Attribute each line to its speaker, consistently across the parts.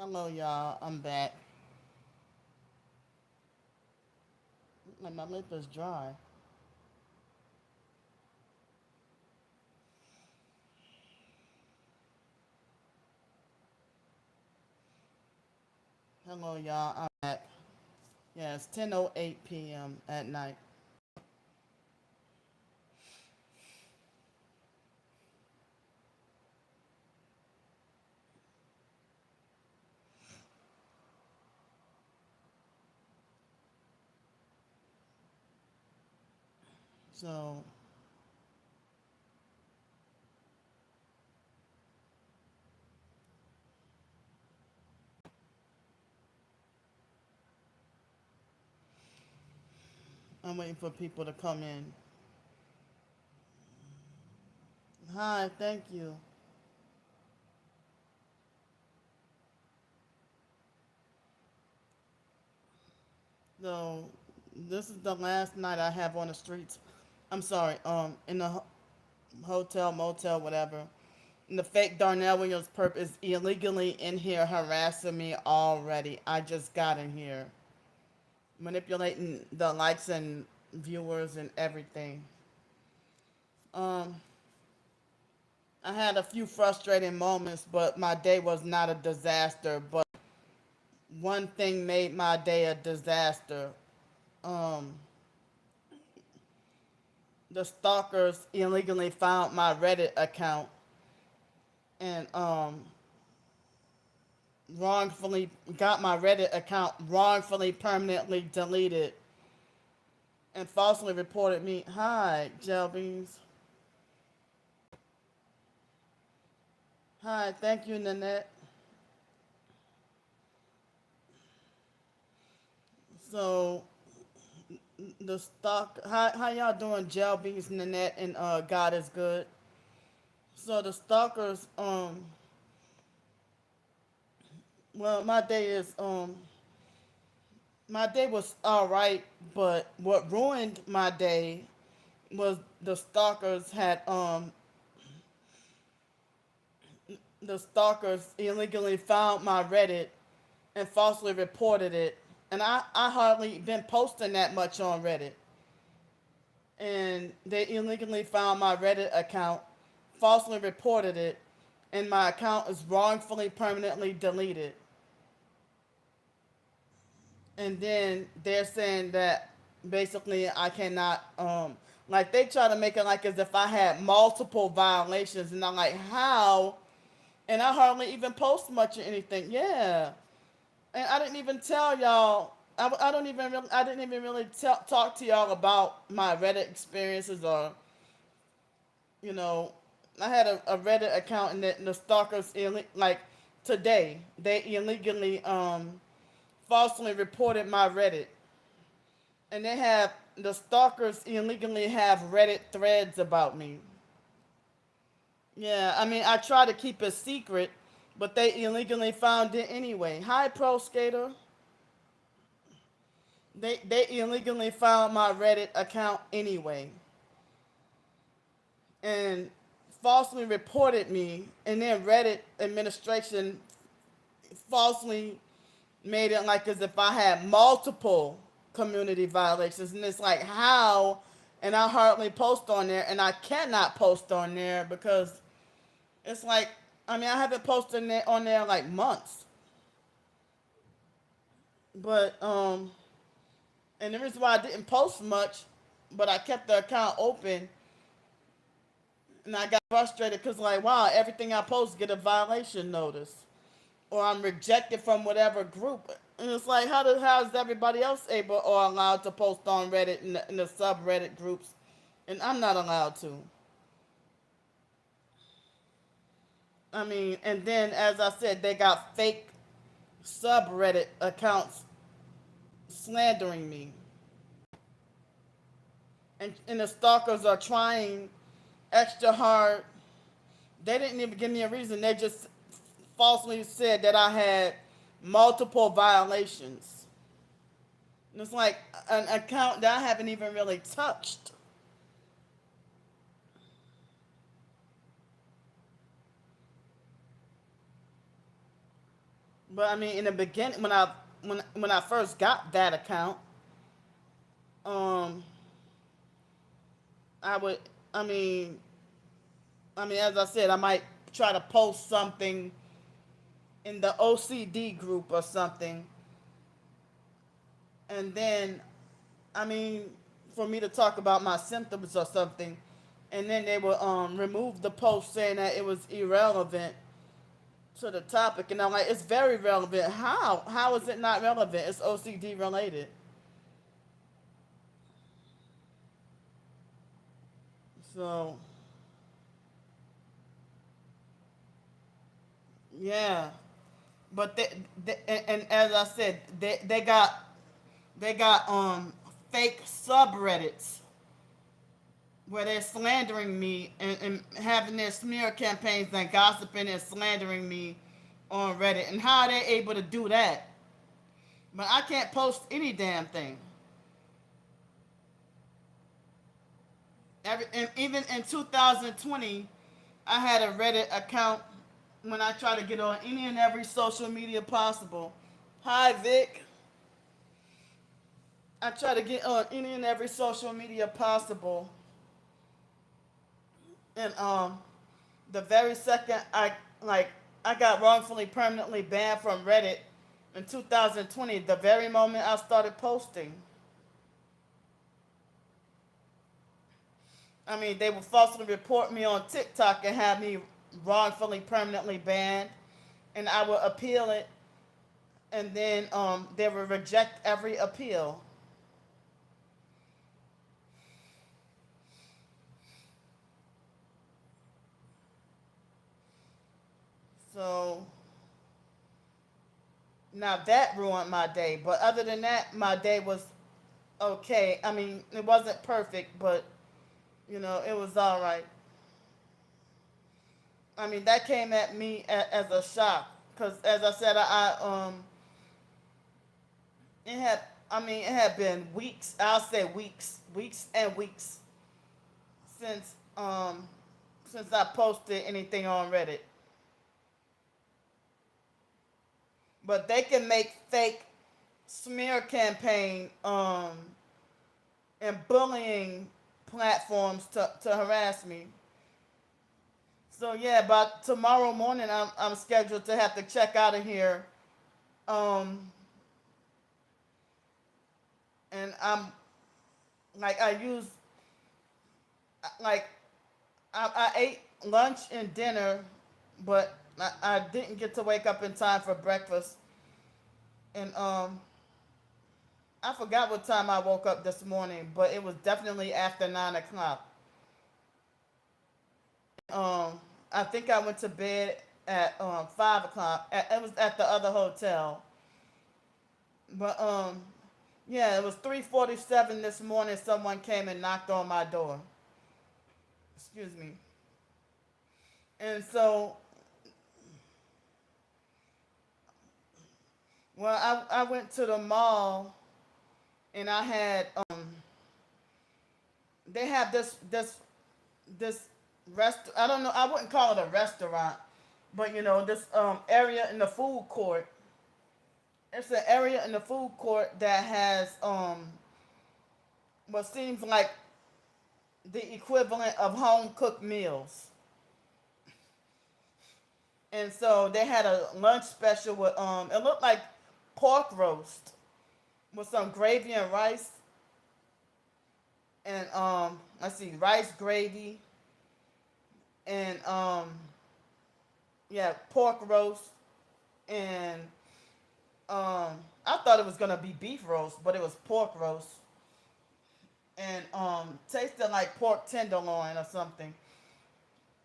Speaker 1: Hello, y'all. I'm back. Like my lip is dry. Hello, y'all. I'm back. Yeah, it's 10:08 p.m. at night. So I'm waiting for people to come in. Hi, thank you. So this is the last night I have on the streets. I'm sorry. In the hotel, motel, whatever. And the fake Darnell Williams perp is illegally in here harassing me already. I just got in here, manipulating the likes and viewers and everything. Um, I had a few frustrating moments, but my day was not a disaster. But one thing made my day a disaster. Um, the stalkers illegally found my Reddit account and wrongfully got my Reddit account wrongfully permanently deleted and falsely reported me. Hi, Jelbeans. Hi, thank you, Nanette. So the stock. How y'all doing, Jelbeans, Nanette, and God is good. So the stalkers. Well, my day was all right, but what ruined my day was the stalkers illegally found my Reddit and falsely reported it. And I hardly been posting that much on Reddit. And they illegally found my Reddit account, falsely reported it, and my account is wrongfully permanently deleted. And then they're saying that basically I cannot like they try to make it like as if I had multiple violations, and I'm like, how? And I hardly even post much or anything. Yeah, and I didn't even tell y'all. I didn't even really talk to y'all about my Reddit experiences, or you know, I had a Reddit account, and the stalkers like today they illegally falsely reported my Reddit, and the stalkers illegally have Reddit threads about me. Yeah, I mean I try to keep it secret, but they illegally found it anyway. Hi, Pro Skater. They illegally found my Reddit account anyway, and falsely reported me, and then Reddit administration falsely made it like as if I had multiple community violations, and it's like how, and I hardly post on there, and I cannot post on there because it's like, I mean, I haven't posted on there like months, but and the reason why I didn't post much, but I kept the account open, and I got frustrated because like, wow, everything I post get a violation notice, or I'm rejected from whatever group. And it's like, how is everybody else able or allowed to post on Reddit in the subreddit groups, and I'm not allowed to? I mean, and then as I said, they got fake subreddit accounts slandering me, and the stalkers are trying extra hard. They didn't even give me a reason. They just falsely said that I had multiple violations. And it's like an account that I haven't even really touched. But I mean, in the beginning, when I first got that account, um, I would, I mean, as I said, I might try to post something in the OCD group or something, and then, I mean, for me to talk about my symptoms or something, and then they would remove the post saying that it was irrelevant to the topic, and I'm like, it's very relevant. How? How is it not relevant? It's OCD related. So yeah, but and as I said, they got fake subreddits where they're slandering me and having their smear campaigns and gossiping and slandering me on Reddit. And how are they able to do that? But I can't post any damn thing. And even in 2020, I had a Reddit account when I try to get on any and every social media possible. Hi, Vic. I try to get on any and every social media possible, and the very second I got wrongfully permanently banned from Reddit in 2020, the very moment I started posting. I mean, they would falsely report me on TikTok and have me wrongfully permanently banned, and I would appeal it, and then they would reject every appeal. So now that ruined my day, but other than that, my day was okay. I mean, it wasn't perfect, but it was all right. I mean, that came at me as a shock because, as I said, it had. I mean, it had been weeks. I'll say weeks, weeks and weeks since I posted anything on Reddit. But they can make fake smear campaign and bullying platforms to harass me. So yeah, but tomorrow morning I'm scheduled to have to check out of here. Um, and I'm like I use like I ate lunch and dinner, but I didn't get to wake up in time for breakfast. And I forgot what time I woke up this morning, but it was definitely after 9 o'clock. I think I went to bed at 5 o'clock. It was at the other hotel, but yeah, it was 3:47 this morning. Someone came and knocked on my door. Excuse me. And so, well, I went to the mall and I had they have this rest. I don't know. I wouldn't call it a restaurant, but this area in the food court. It's an area in the food court that has what seems like the equivalent of home cooked meals. And so they had a lunch special with it looked like pork roast with some gravy and rice, and let's see, rice gravy, and yeah, pork roast, and I thought it was gonna be beef roast, but it was pork roast, and tasted like pork tenderloin or something.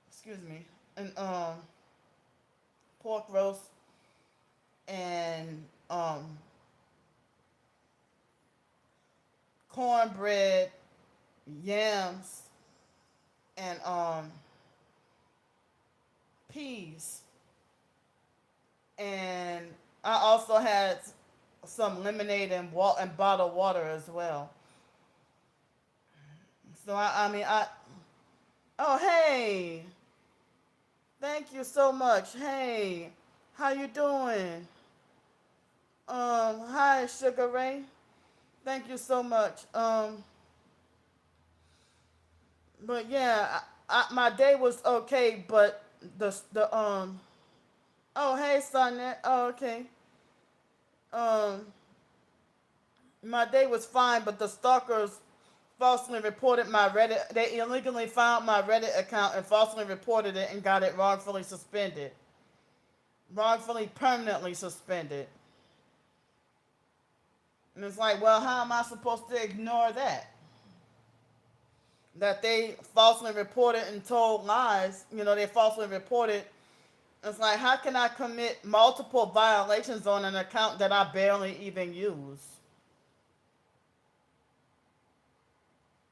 Speaker 1: Excuse me. And pork roast and cornbread, yams, and peas. And I also had some lemonade and bottled water as well. So I mean I oh hey, thank you so much. Hey, how you doing? Hi, Sugar Ray. Thank you so much. But yeah, my day was okay, but the. Oh, hey, Sonnet. Oh, okay. Um, my day was fine, but the stalkers falsely reported my Reddit. They illegally found my Reddit account and falsely reported it and got it wrongfully suspended, wrongfully permanently suspended. And it's like, well, how am I supposed to ignore that? That they falsely reported and told lies. They falsely reported. It's like, how can I commit multiple violations on an account that I barely even use?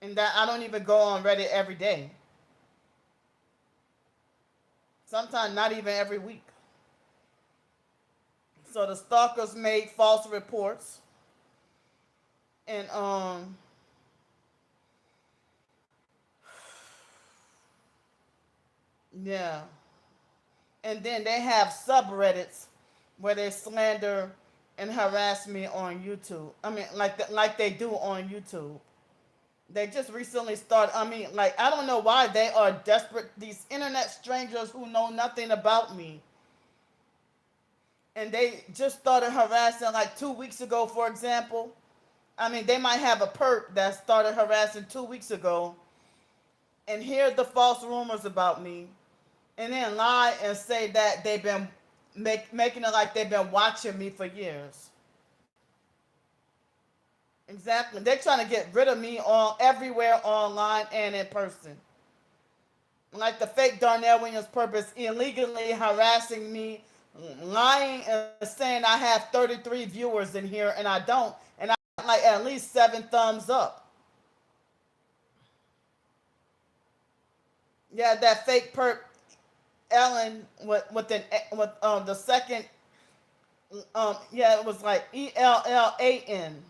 Speaker 1: And that I don't even go on Reddit every day. Sometimes not even every week. So the stalkers made false reports. And yeah. And then they have subreddits where they slander and harass me on YouTube. I mean, like they do on YouTube. They just recently started. I mean, like, I don't know why they are desperate. These internet strangers who know nothing about me. And they just started harassing like 2 weeks ago, for example. I mean, they might have a perp that started harassing 2 weeks ago and hear the false rumors about me and then lie and say that they've been making it like they've been watching me for years. Exactly. They're trying to get rid of me on everywhere online and in person. Like the fake Darnell Williams purpose illegally harassing me, lying and saying I have 33 viewers in here and I don't, and I got like at least 7 thumbs up. Yeah, that fake perp Ellen with the second yeah, it was like ELLAN,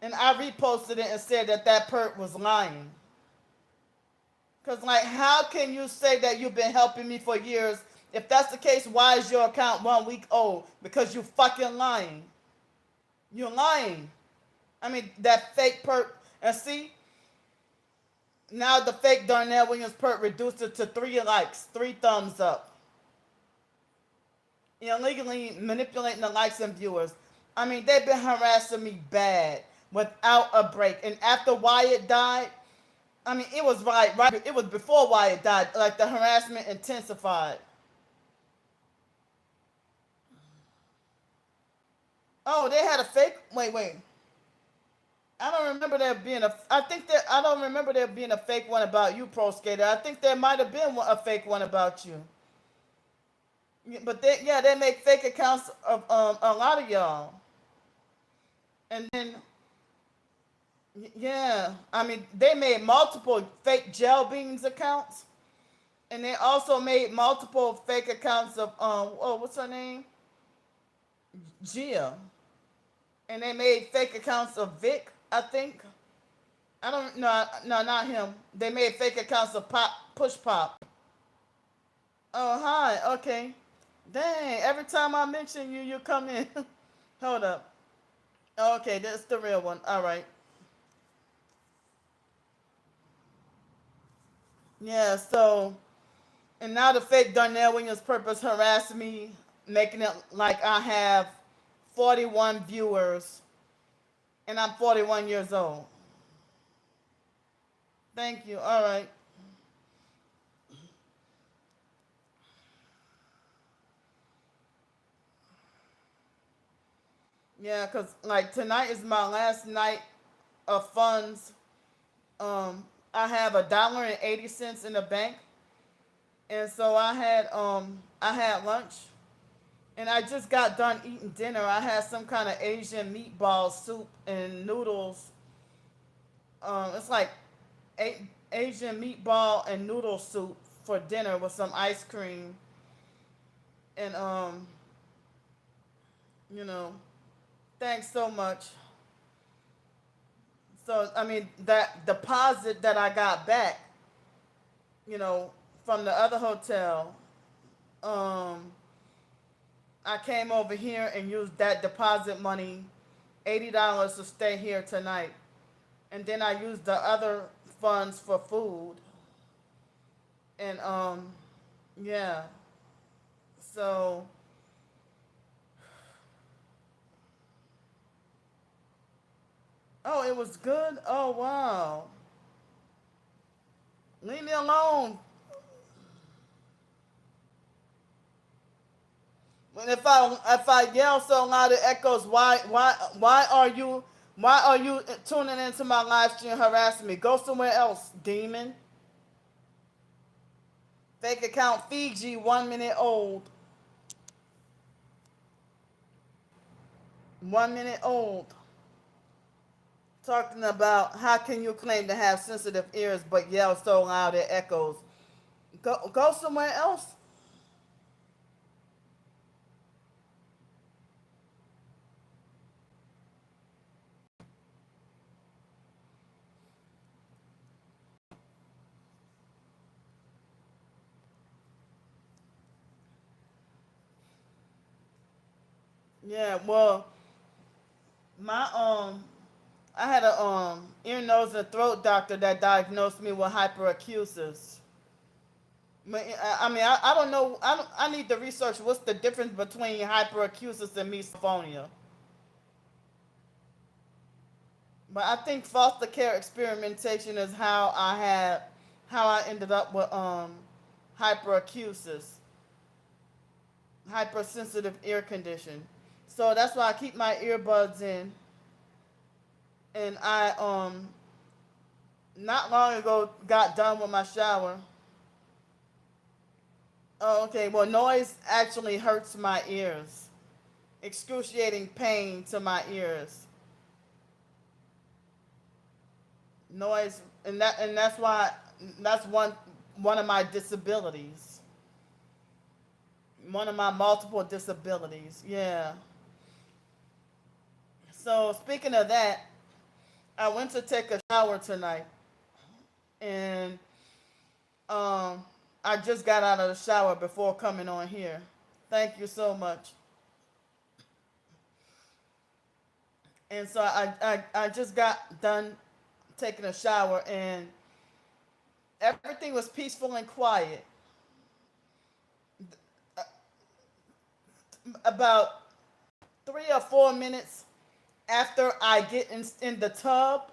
Speaker 1: and I reposted it and said that perp was lying. Cause like, how can you say that you've been helping me for years? If that's the case, why is your account 1 week old? Because you fucking lying. You're lying. I mean, that fake perp. And see, now the fake Darnell Williams perp reduced it to 3 likes, 3 thumbs up. Illegally manipulating the likes and viewers. I mean, they've been harassing me bad without a break. And after Wyatt died, I mean, it was right. It was before Wyatt died. Like the harassment intensified. Oh, they had a fake. Wait. I don't remember there being a. I think that I don't remember there being a fake one about you, Pro Skater. I think there might have been a fake one about you. But they make fake accounts of a lot of y'all. And then yeah, I mean they made multiple fake Gel Beans accounts, and they also made multiple fake accounts of what's her name, Gia, and they made fake accounts of Vic. I think I don't no not him. They made fake accounts of Push Pop. Oh hi, okay. Dang, every time I mention you, you come in. Hold up. Okay, that's the real one. All right. Yeah, so and now the fake Darnell Williams purpose harassed me, making it like I have 41 viewers and I'm 41 years old. Thank you. All right. Yeah, cause like tonight is my last night of funds. I have $1.80 in the bank, and so I had lunch, and I just got done eating dinner. I had some kind of Asian meatball soup and noodles. It's like a- Asian meatball and noodle soup for dinner with some ice cream, and you know, thanks so much. So I mean that deposit that I got back, you know, from the other hotel, um, I came over here and used that deposit money, $80 to stay here tonight, and then I used the other funds for food, and yeah. So, oh, it was good. Oh wow, leave me alone. And if I yell so loud it echoes, why are you tuning into my live stream harassing me? Go somewhere else, demon. Fake account Fiji, 1 minute old. 1 minute old. Talking about how can you claim to have sensitive ears but yell so loud it echoes. Go somewhere else. Yeah, well, my I had a ear, nose, and throat doctor that diagnosed me with hyperacusis. I don't know. I need to research what's the difference between hyperacusis and misophonia. But I think foster care experimentation is how I ended up with hyperacusis, hypersensitive ear condition. So that's why I keep my earbuds in. And I not long ago got done with my shower. Oh, okay. Well, noise actually hurts my ears. Excruciating pain to my ears. Noise, and that's why that's one of my disabilities. One of my multiple disabilities. Yeah. So speaking of that, I went to take a shower tonight, and um, I just got out of the shower before coming on here. Thank you so much. And so I just got done taking a shower, and everything was peaceful and quiet. About 3 or 4 minutes after I get in the tub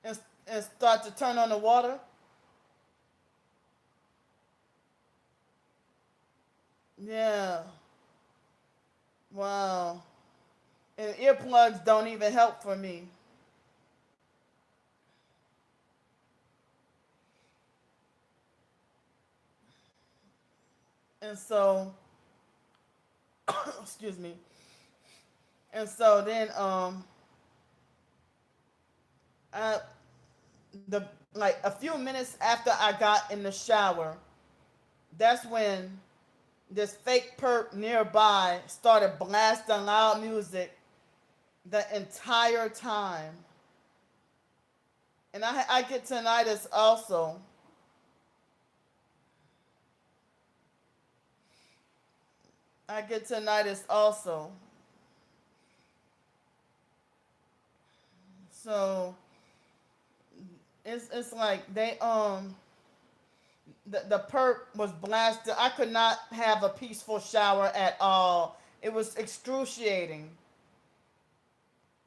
Speaker 1: and, and start to turn on the water, yeah, wow. And earplugs don't even help for me. And so, excuse me. And so then, I, the like a few minutes after I got in the shower, that's when this fake perp nearby started blasting loud music the entire time. And I get tinnitus also. I get tinnitus also. So it's like the perp was blasted. I could not have a peaceful shower at all. It was excruciating,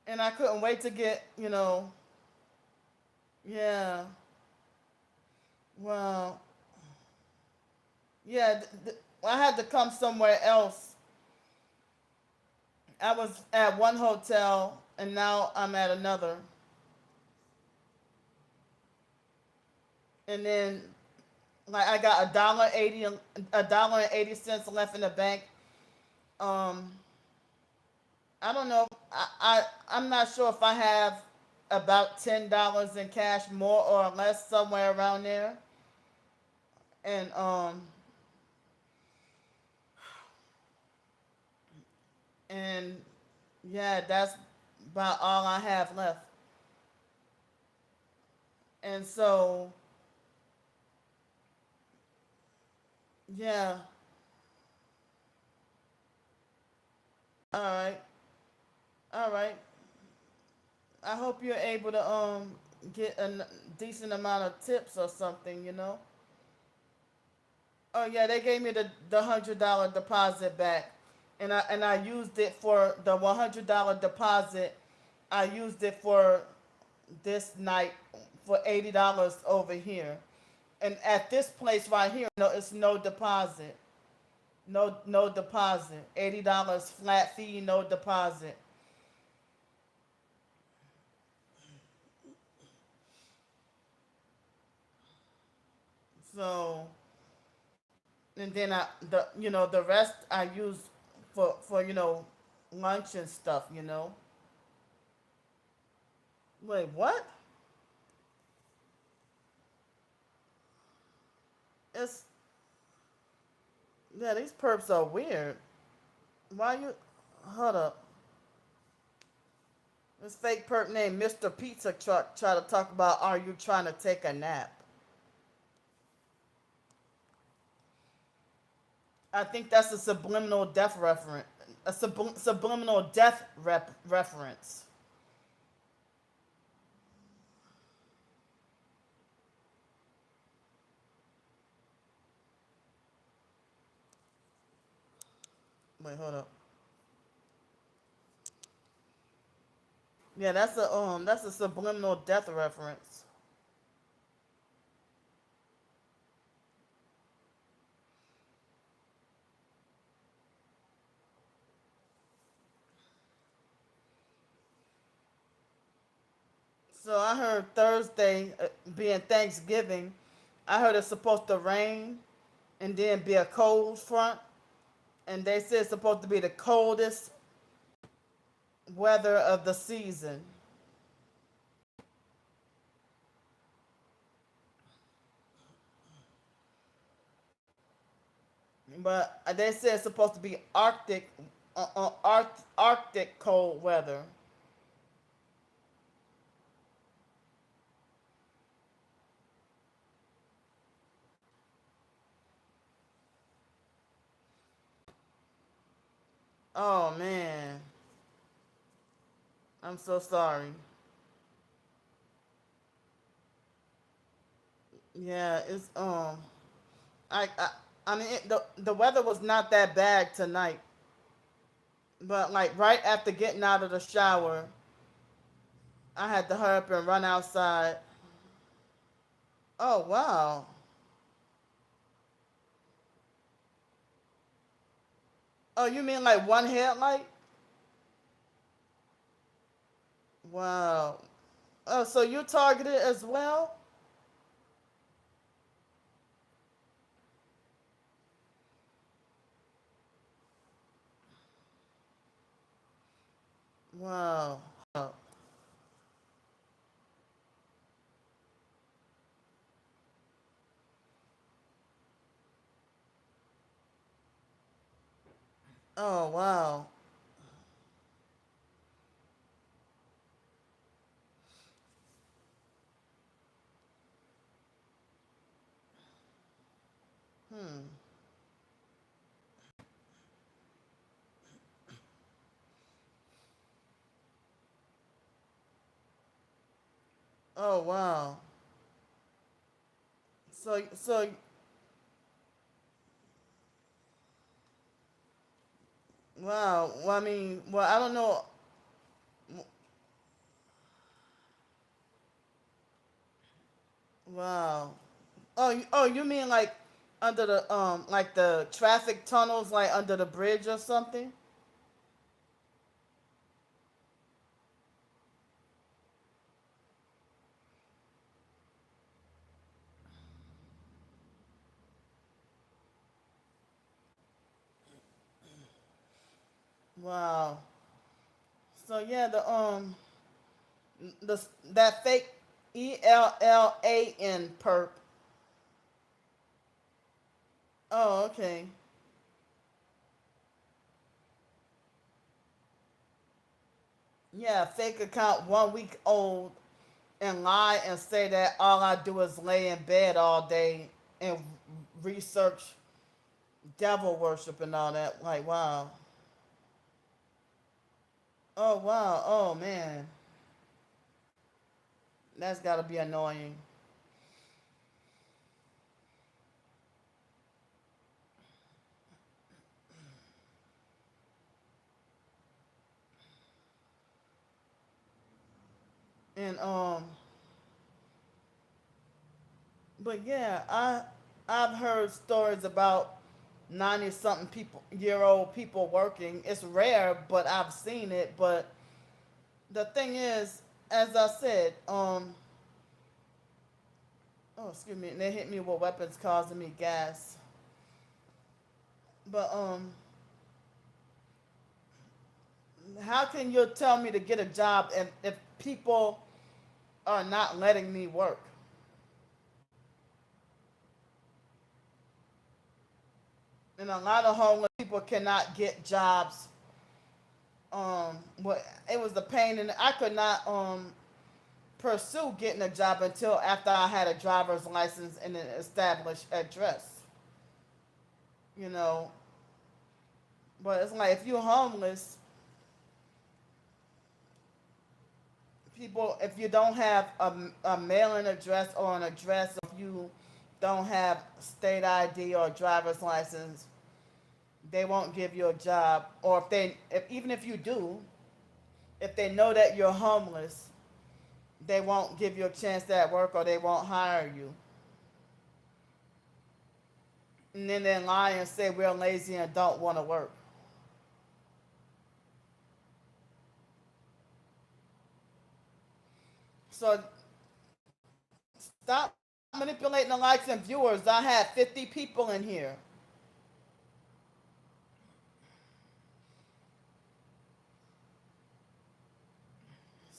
Speaker 1: and I couldn't wait to get yeah. Well, yeah. I had to come somewhere else. I was at one hotel, and now I'm at another. And then, like, I got $1.80 left in the bank. Um, I don't know. I'm not sure if I have about $10 in cash, more or less, somewhere around there. And and yeah, that's about all I have left. And so yeah, All right. All right. I hope you're able to get a decent amount of tips or something, you know. Oh yeah, they gave me the $100 deposit back, and I used it for the $100 deposit. I used it for this night for $80 over here, and at this place right here, no, it's no deposit, no deposit, $80 flat fee, no deposit. So and then the rest I use for lunch and stuff. Wait, what? It's Yeah, these perps are weird. Why you Hold up. This fake perp named Mr. Pizza Truck try to talk about, are you trying to take a nap? I think that's a subliminal death reference. A subliminal death reference. Wait, hold up. Yeah, that's a subliminal death reference. So I heard Thursday, being Thanksgiving, I heard it's supposed to rain and then be a cold front, and they said it's supposed to be the coldest weather of the season. But they said it's supposed to be Arctic cold weather. Oh man, I'm so sorry. Yeah, I I, I mean the weather was not that bad tonight, but like right after getting out of the shower, I had to hurry up and run outside. Oh wow. Oh, you mean like one headlight? Wow. Oh, so you targeted as well? Wow. Oh, oh wow. Hmm. Oh wow. So wow. Well, I mean, well, I don't know. Wow. Oh, you mean like under the like the traffic tunnels, like under the bridge or something? Wow. So yeah, the that fake ELLAN perp. Oh, okay. Yeah, fake account 1 week old and lie and say that all I do is lay in bed all day and research devil worship and all that. Like, wow. Oh wow. Oh man, that's gotta be annoying. And but yeah, I've heard stories about 90 something people year old people working. It's rare, but I've seen it. But the thing is, as I said, oh excuse me, they hit me with weapons causing me gas. But how can you tell me to get a job if people are not letting me work? And a lot of homeless people cannot get jobs. What it was the pain, and I could not pursue getting a job until after I had a driver's license and an established address. You know, but it's like if you're homeless, people, if you don't have a mailing address or an address, if you don't have state ID or driver's license, they won't give you a job. Or if even if you do, if they know that you're homeless, they won't give you a chance at work or they won't hire you. And then they lie and say we're lazy and don't want to work. So stop manipulating the likes and viewers. I had 50 people in here.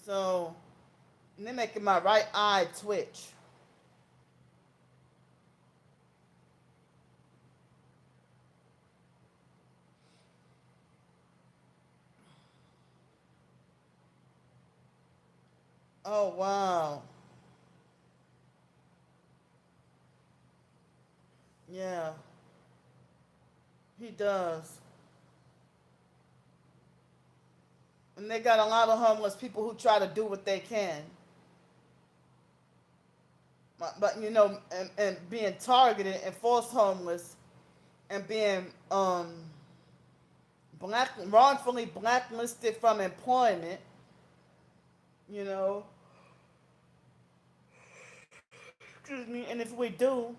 Speaker 1: So they're making my right eye twitch. Oh wow. Yeah, he does. And they got a lot of homeless people who try to do what they can. But you know, and being targeted and forced homeless and being wrongfully blacklisted from employment, you know, excuse me, and if we do,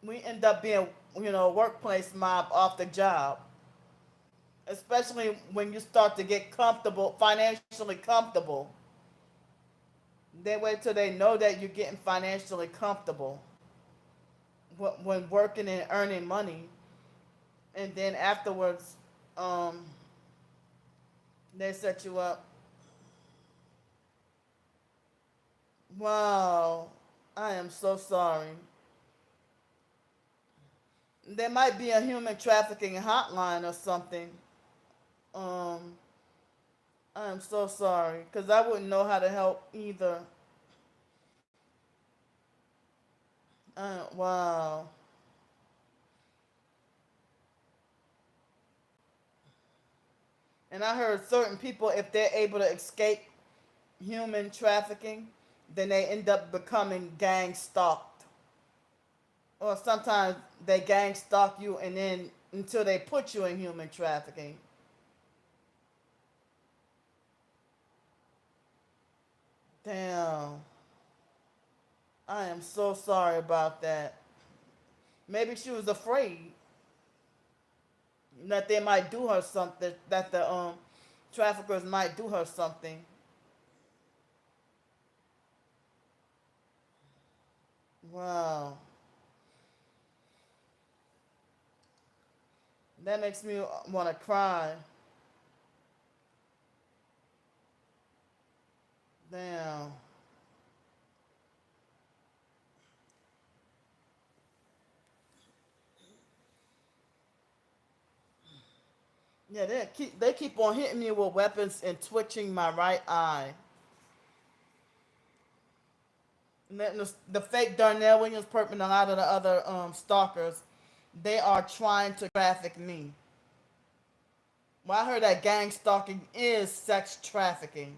Speaker 1: we end up being, you know, a workplace mob off the job. Especially when you start to get comfortable, financially comfortable. They wait till they know that you're getting financially comfortable when working and earning money, and then afterwards, um, they set you up. Wow, I am so sorry. There might be a human trafficking hotline or something. Um, I am so sorry because I wouldn't know how to help either. Wow. And I heard certain people, if they're able to escape human trafficking, then they end up becoming gang stalked. Or sometimes they gang stalk you and then until they put you in human trafficking. Damn. I am so sorry about that. Maybe she was afraid that they might do her something, that the traffickers might do her something. Wow. That makes me want to cry. Damn. Yeah, they keep on hitting me with weapons and twitching my right eye. And then the fake Darnell Williams Perp and a lot of the other stalkers, they are trying to traffic me. Well, I heard that gang stalking is sex trafficking.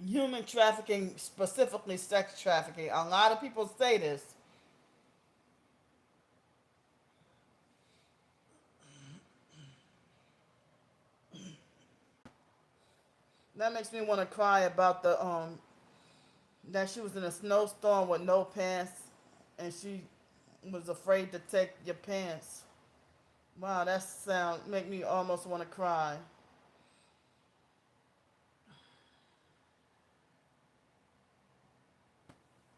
Speaker 1: Human trafficking, specifically sex trafficking. A lot of people say this. That makes me want to cry about the that she was in a snowstorm with no pants and she was afraid to take your pants. Wow, that sound make me almost want to cry.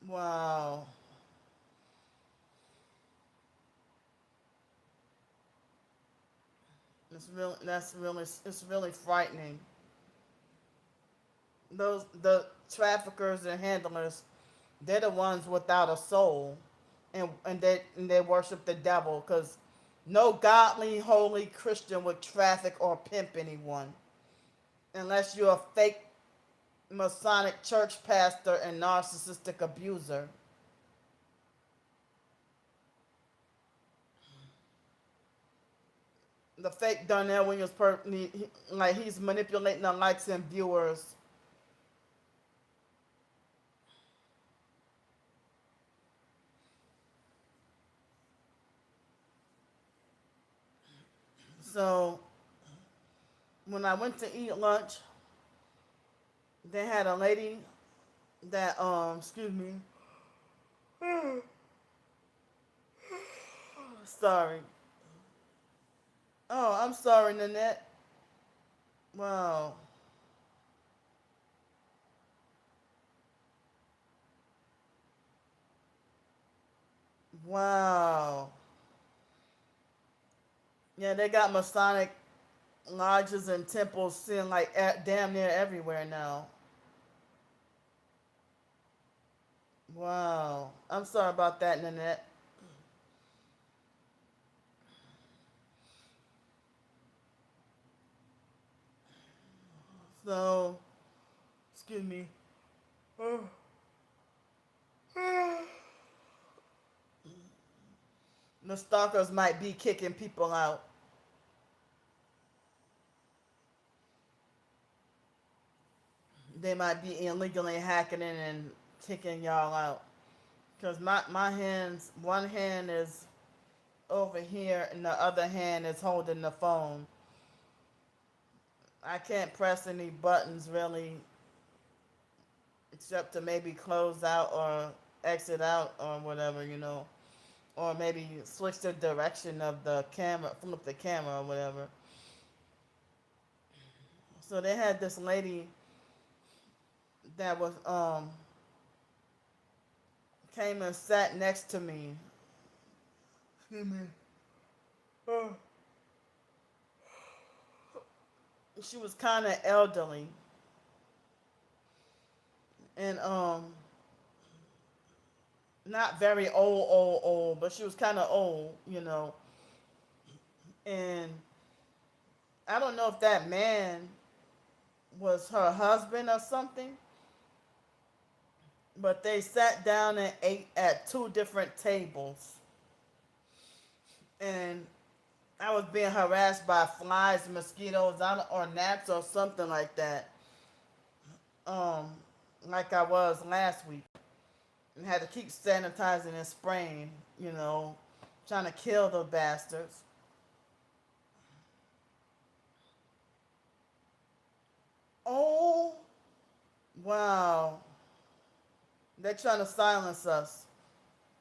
Speaker 1: Wow. It's really frightening. Those the traffickers and handlers, they're the ones without a soul, and they worship the devil because no godly, holy Christian would traffic or pimp anyone unless you're a fake Masonic church pastor and narcissistic abuser. The fake Darnell Williams, like he's manipulating the likes and viewers. So when I went to eat lunch, they had a lady that excuse me, sorry. Oh, I'm sorry, Nanette. Wow. Wow. Yeah, they got Masonic lodges and temples seen like damn near everywhere now. Wow. I'm sorry about that, Nanette. So, excuse me. The stalkers might be kicking people out. They might be illegally hacking in and kicking y'all out. Because my hands, one hand is over here and the other hand is holding the phone. I can't press any buttons really, except to maybe close out or exit out or whatever. Or maybe switch the direction of the camera, flip the camera or whatever. So they had this lady that was came and sat next to me. Excuse me. Oh. She was kind of elderly, and not very old, but she was kind of old. And I don't know if that man was her husband or something, but they sat down and ate at two different tables, and I was being harassed by flies, mosquitoes, or gnats or something like that. Um, like I was last week, and had to keep sanitizing and spraying. You know, trying to kill the bastards. Oh, wow! They're trying to silence us,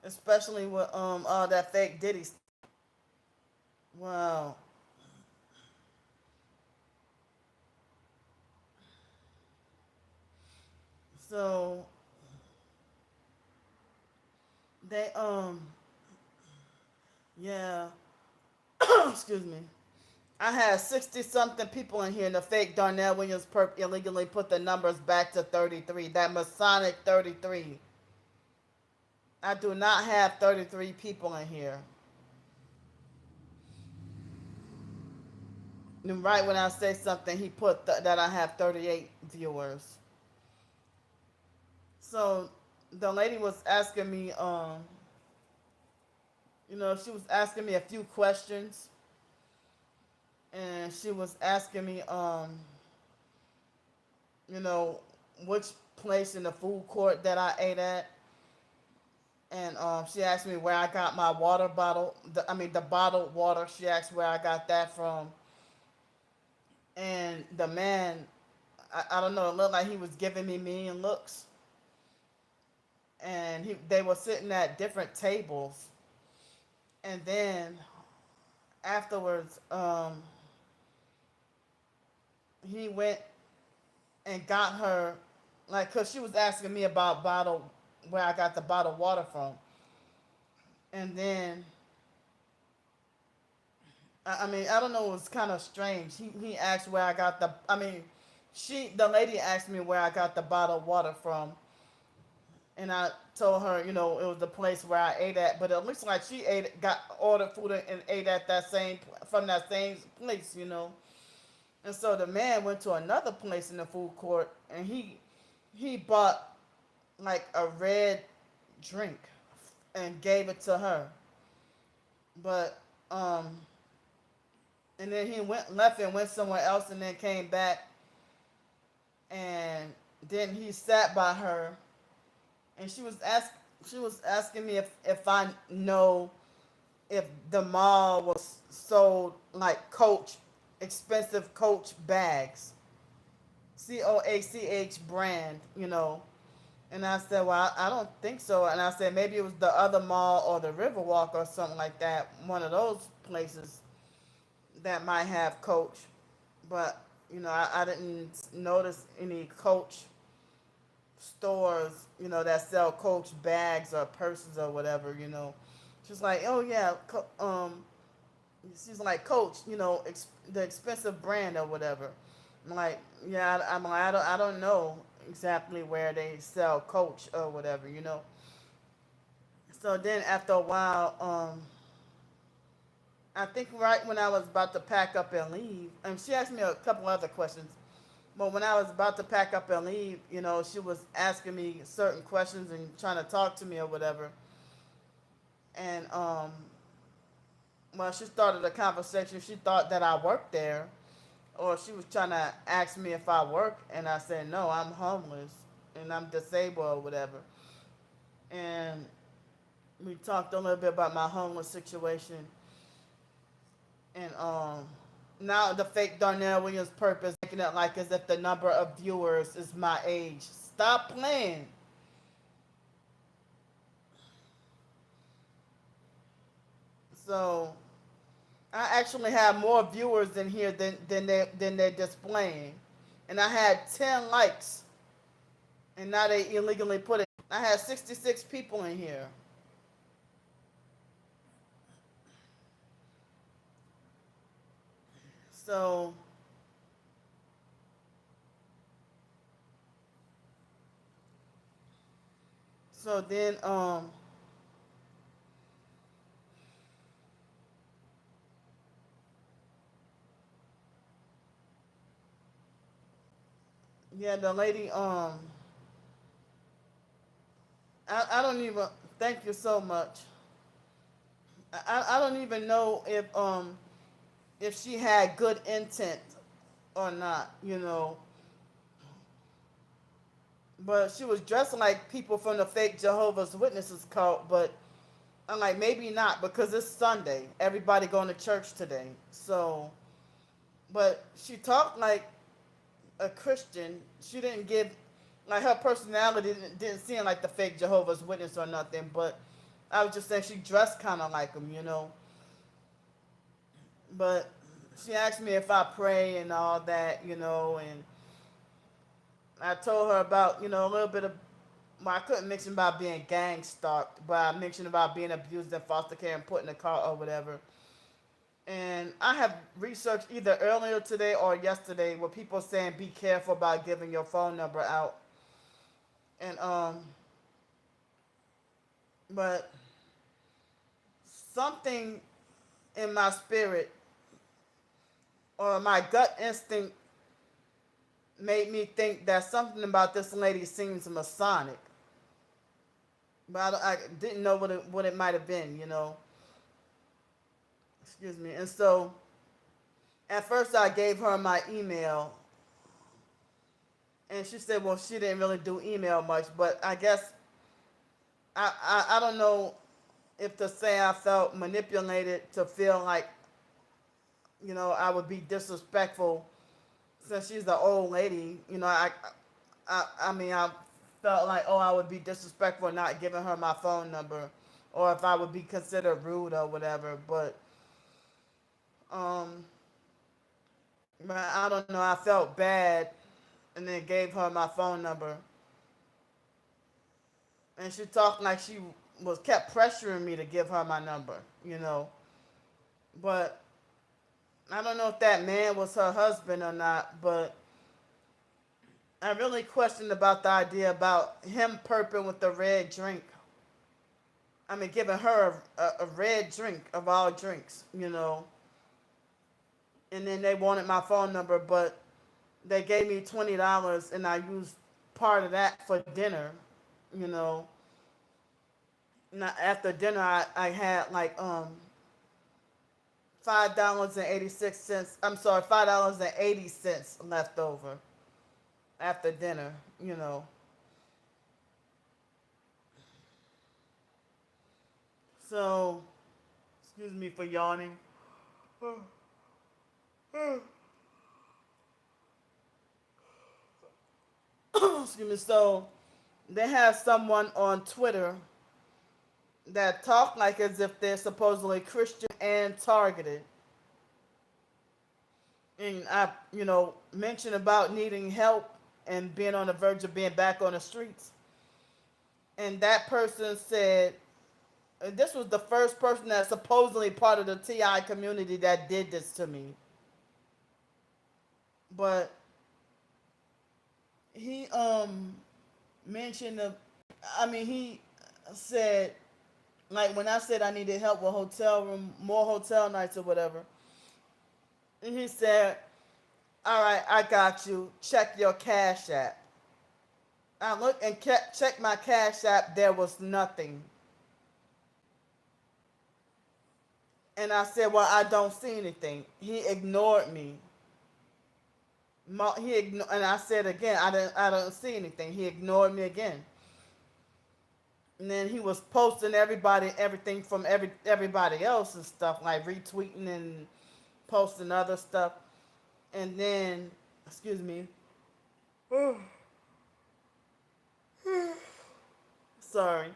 Speaker 1: especially with all that fake Diddy. Wow. So they yeah. Excuse me. I had 60 something people in here, and the fake Darnell Williams perp illegally put the numbers back to 33. That Masonic 33. I do not have 33 people in here. And right when I say something, he put that I have 38 viewers. So the lady was asking me, she was asking me a few questions. and she was asking me, you know, which place in the food court that I ate at, and she asked me where I got my water bottle. The bottled water. She asked where I got that from, and the man, I don't know, it looked like he was giving me mean looks, and they were sitting at different tables, and then afterwards, he went and got her, like, cause she was asking me about where I got the bottled water from, and then I don't know, it was kind of strange. He asked where I got the lady asked me where I got the bottled water from, and I told her, it was the place where I ate at, but it looks like she got ordered food and ate at from that same place. And so the man went to another place in the food court, and he bought like a red drink and gave it to her. But and then he left and went somewhere else, and then came back, and then he sat by her, and she was asking me if I know if the mall was sold like Coach, expensive Coach bags, COACH brand. And I said, well, I don't think so. And I said, maybe it was the other mall or the Riverwalk or something like that, one of those places that might have Coach. But, I didn't notice any Coach stores, that sell Coach bags or purses or whatever. She's like, oh, yeah, she's like, Coach, the expensive brand or whatever. I'm like, yeah, I'm like, I don't know exactly where they sell Coach or whatever. So then after a while, I think right when I was about to pack up and leave, and she asked me a couple other questions. But when I was about to pack up and leave, she was asking me certain questions and trying to talk to me or whatever. And when she started the conversation, she thought that I worked there, or she was trying to ask me if I work, and I said no, I'm homeless and I'm disabled or whatever. And we talked a little bit about my homeless situation, and now the fake Darnell Williams purpose making it like as if the number of viewers is my age. Stop playing. So I actually have more viewers in here than they're displaying, and I had 10 likes, and now they illegally put it. I had 66 people in here. So then yeah, the lady I don't even, thank you so much. I don't even know if she had good intent or not. But she was dressed like people from the fake Jehovah's Witnesses cult, but I'm like, maybe not, because it's Sunday. Everybody going to church today. So, but she talked like a Christian. She didn't give, like, her personality didn't seem like the fake Jehovah's Witness or nothing, but I was just saying she dressed kind of like them. But she asked me if I pray and all that, and I told her about, a little bit of, well, I couldn't mention about being gang stalked, but I mentioned about being abused in foster care and put in a car or whatever. And I have researched either earlier today or yesterday where people saying be careful about giving your phone number out. And but something in my spirit or my gut instinct made me think that something about this lady seems Masonic. But I didn't know what it might have been. Excuse me. And so At first, I gave her my email, and she said, "Well, she didn't really do email much." But I guess I don't know if to say I felt manipulated to feel like I would be disrespectful since she's an old lady. I mean I felt like I would be disrespectful not giving her my phone number, or if I would be considered rude or whatever. But um, I don't know. I felt bad, and then gave her my phone number, and she talked like she was kept pressuring me to give her my number. But I don't know if that man was her husband or not. But I really questioned about the idea about him perping with the red drink. I mean, giving her a red drink of all drinks. And then they wanted my phone number, but they gave me $20, and I used part of that for dinner. You know, After dinner, I had like $5.86. I'm sorry, $5.80 left over after dinner. You know, so excuse me for yawning. Excuse me. So they have someone on Twitter that talk like as if they're supposedly Christian and targeted. And I mentioned about needing help and being on the verge of being back on the streets. And that person said, this was the first person that's supposedly part of the TI community that did this to me. But he mentioned he said, like, when I said I needed help with hotel room, more hotel nights or whatever, and he said, "All right, I got you. Check your Cash App." I looked and checked my Cash App. There was nothing. And I said, "Well, I don't see anything." He ignored me. And I said again, I don't see anything. He ignored me again. And then he was posting everything from everybody else and stuff, like retweeting and posting other stuff. And then, excuse me, sorry.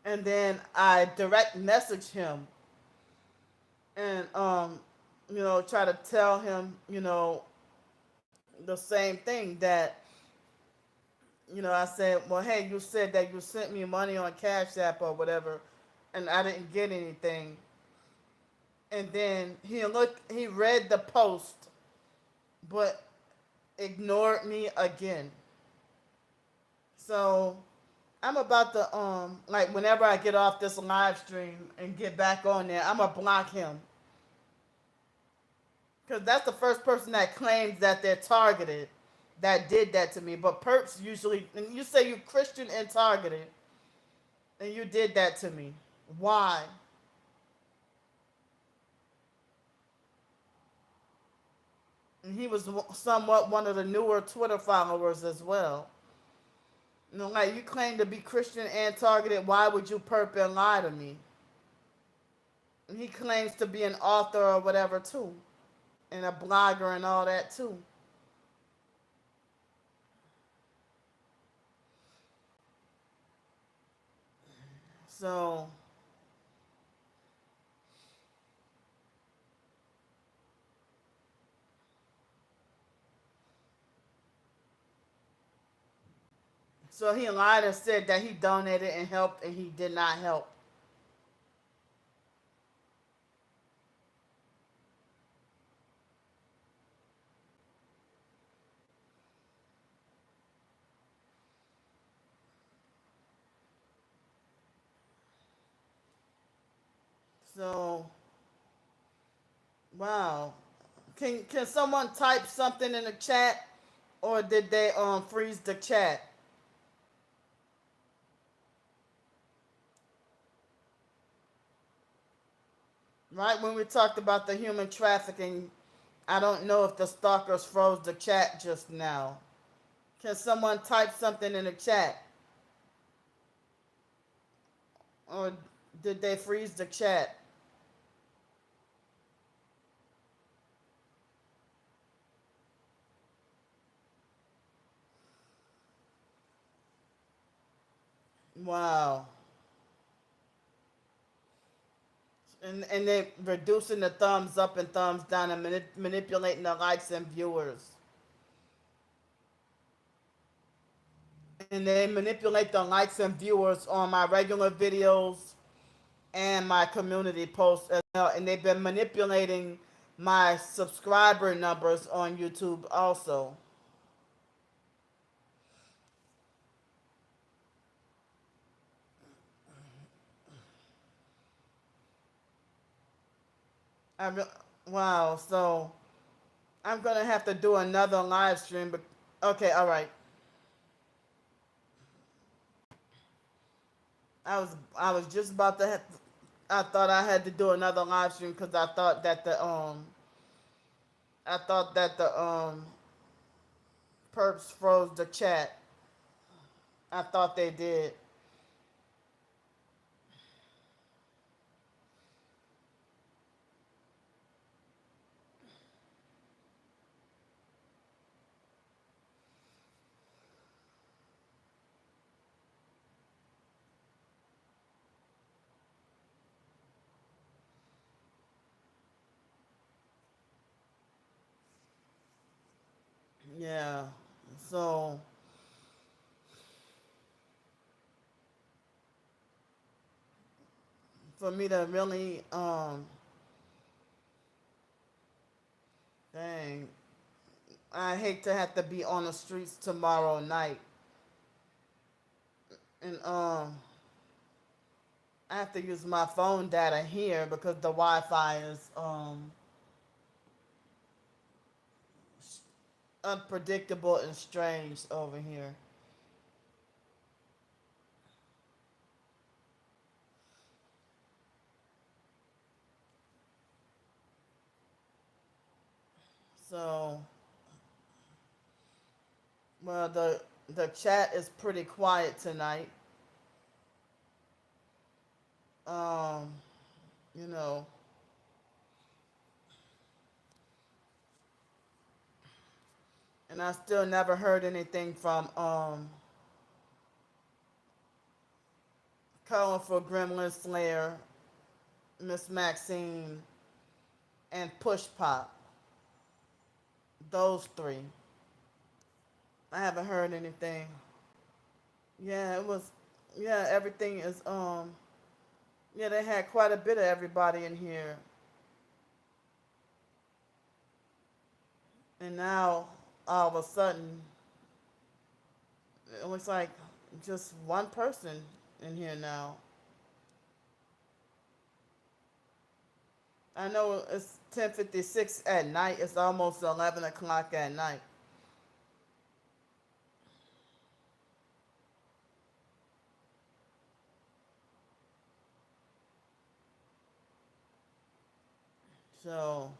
Speaker 1: And then I direct message him and try to tell him the same thing that I said, well, hey, you said that you sent me money on Cash App or whatever, and I didn't get anything. And then he read the post, but ignored me again. So I'm about to like, whenever I get off this live stream and get back on there, I'm gonna block him, because that's the first person that claims that they're targeted that did that to me. But perps usually, and you say you Christian and targeted, and you did that to me. Why? And he was somewhat one of the newer Twitter followers as well. Like, you claim to be Christian and targeted. Why would you perp and lie to me? And he claims to be an author or whatever too, and a blogger and all that too. So he lied and said that he donated and helped, and he did not help. So, wow. Can someone type something in the chat, or did they freeze the chat? Right when we talked about the human trafficking I don't know if the stalkers froze the chat just now. Can someone type something in the chat? Or did they freeze the chat? Wow. And they reducing the thumbs up and thumbs down and manipulating the likes and viewers. And they manipulate the likes and viewers on my regular videos and my community posts as well. And they've been manipulating my subscriber numbers on YouTube also. I re- wow. So I'm gonna have to do another live stream. But okay, all right. I was just about to. I thought I had to do another live stream because I thought that the perps froze the chat. I thought they did. Yeah. So for me to really dang, I hate to have to be on the streets tomorrow night, and I have to use my phone data here because the Wi-Fi is unpredictable and strange over here. So well, the chat is pretty quiet tonight. Um, you know, and I still never heard anything from Colorful Gremlin Slayer, Miss Maxine, and Push Pop. Those three. I haven't heard anything. Yeah, it was. Yeah, everything is. Yeah, they had quite a bit of everybody in here, and now all of a sudden, it looks like just one person in here now. I know it's 10:56 at night. It's almost 11 o'clock at night. So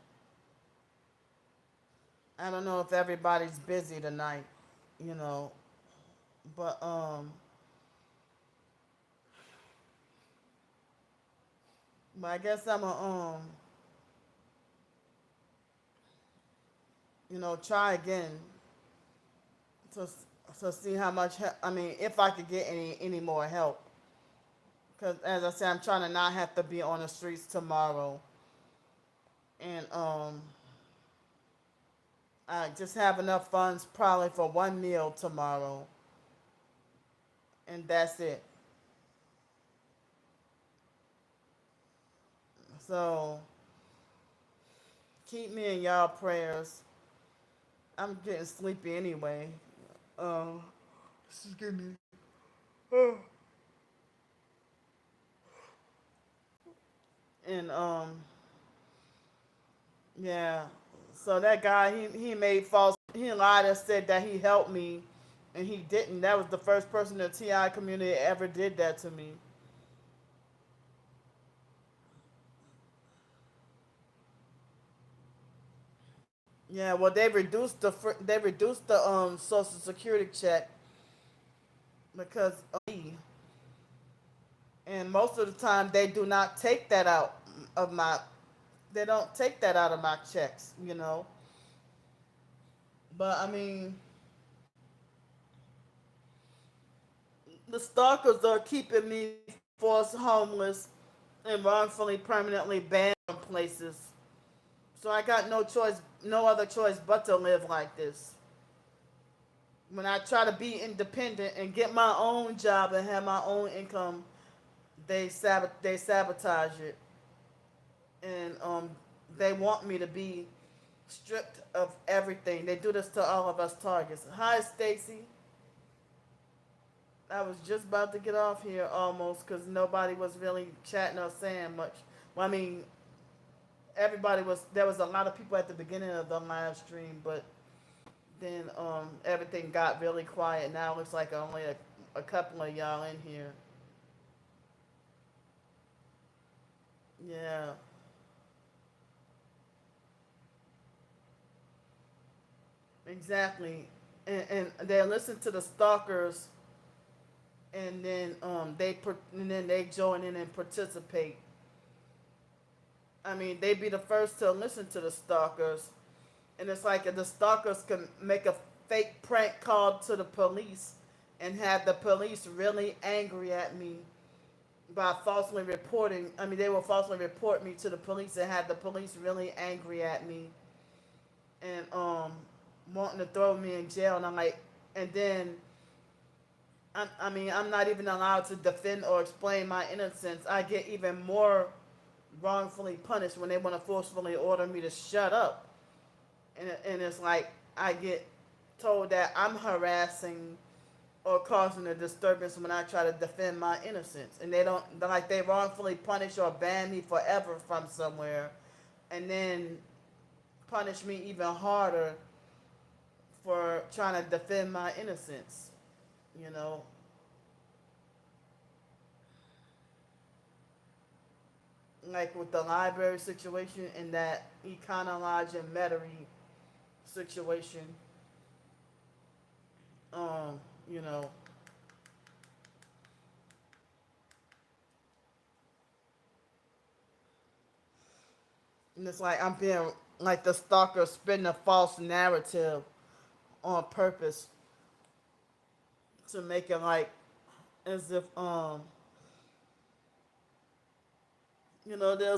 Speaker 1: I don't know if everybody's busy tonight, you know. But I guess I'm a try again to to see how much I mean if I could get any more help. Because as I said, I'm trying to not have to be on the streets tomorrow, and I just have enough funds probably for one meal tomorrow, and that's it. So keep me in y'all prayers. I'm getting sleepy anyway. Um, excuse me. And yeah. So that guy, he made false. He lied and said that he helped me, and he didn't. That was the first person in the TI community ever did that to me. Yeah, well, they reduced the Social Security check because of me, and most of the time they do not take that out of my. They don't take that out of my checks, you know. But I mean, the stalkers are keeping me forced homeless and wrongfully permanently banned from places. So I got no choice, no other choice but to live like this. When I try to be independent and get my own job and have my own income, they sabotage it, and they want me to be stripped of everything. They do this to all of us targets. Hi, Stacy. I was just about to get off here almost because nobody was really chatting or saying much. Well, I mean, everybody was. There was a lot of people at the beginning of the live stream, but then everything got really quiet. Now it looks like only a couple of y'all in here. Yeah, exactly. And they listen to the stalkers, and then and then they join in and participate. I mean, they be the first to listen to the stalkers, and it's like the stalkers can make a fake prank call to the police and have the police really angry at me by falsely reporting. I mean, they will falsely report me to the police and have the police really angry at me and wanting to throw me in jail. And I'm like, and then I mean, I'm not even allowed to defend or explain my innocence. I get even more wrongfully punished when they want to forcefully order me to shut up. And it's like I get told that I'm harassing or causing a disturbance when I try to defend my innocence. And they wrongfully punish or ban me forever from somewhere and then punish me even harder for trying to defend my innocence, you know. Like with the library situation and that Econolodge and Metairie situation, um, you know, and it's like I'm being like the stalker spinning a false narrative on purpose to make it like as if they'll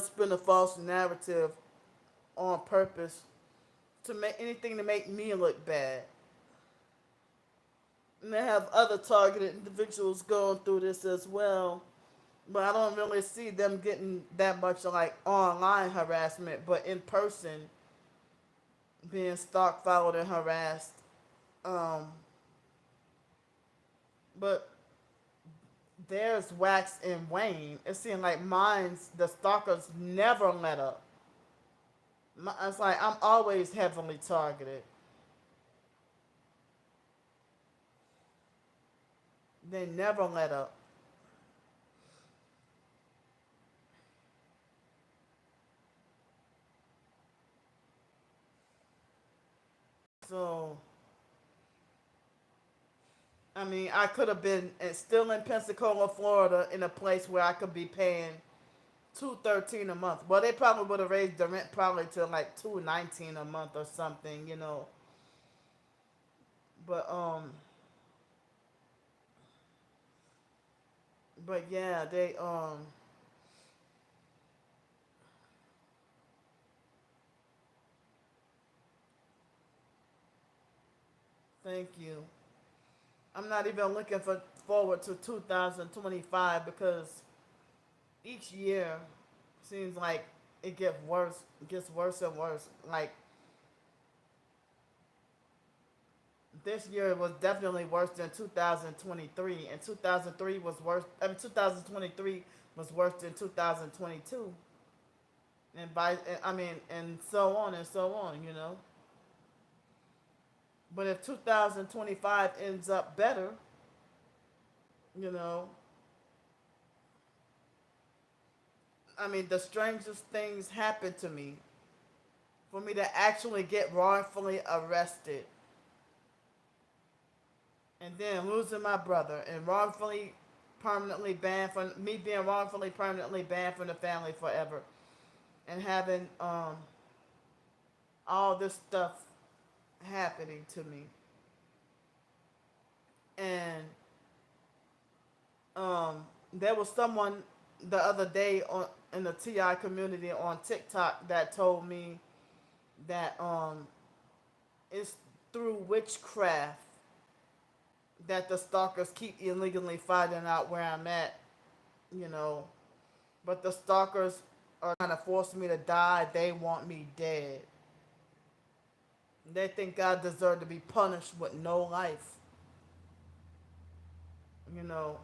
Speaker 1: spin a false narrative on purpose to make anything to make me look bad. And they have other targeted individuals going through this as well. But I don't really see them getting that much like online harassment, but in person being stalked, followed, and harassed. Um, but theirs wax and wane. It seemed like mine's the stalkers never let up. It's like I'm always heavily targeted. They never let up. So I mean, I could have been still in Pensacola, Florida, in a place where I could be paying $213 a month. Well, they probably would have raised the rent probably to like $219 a month or something. But yeah, they thank you. I'm not even looking forward to 2025 because each year seems like it gets worse and worse. Like this year was definitely worse than 2023, and 2003 was worse. I mean, 2023 was worse than 2022, and so on and so on. But if 2025 ends up better, you know, I mean, the strangest things happen to me. for me to actually get wrongfully arrested and then losing my brother and wrongfully permanently banned from me being wrongfully permanently banned from the family forever and having all this stuff happening to me. And there was someone the other day on in the TI community on TikTok that told me that it's through witchcraft that the stalkers keep illegally finding out where I'm at, you know. But the stalkers are trying to force me to die. They want me dead. They think I deserve to be punished with no life, you know.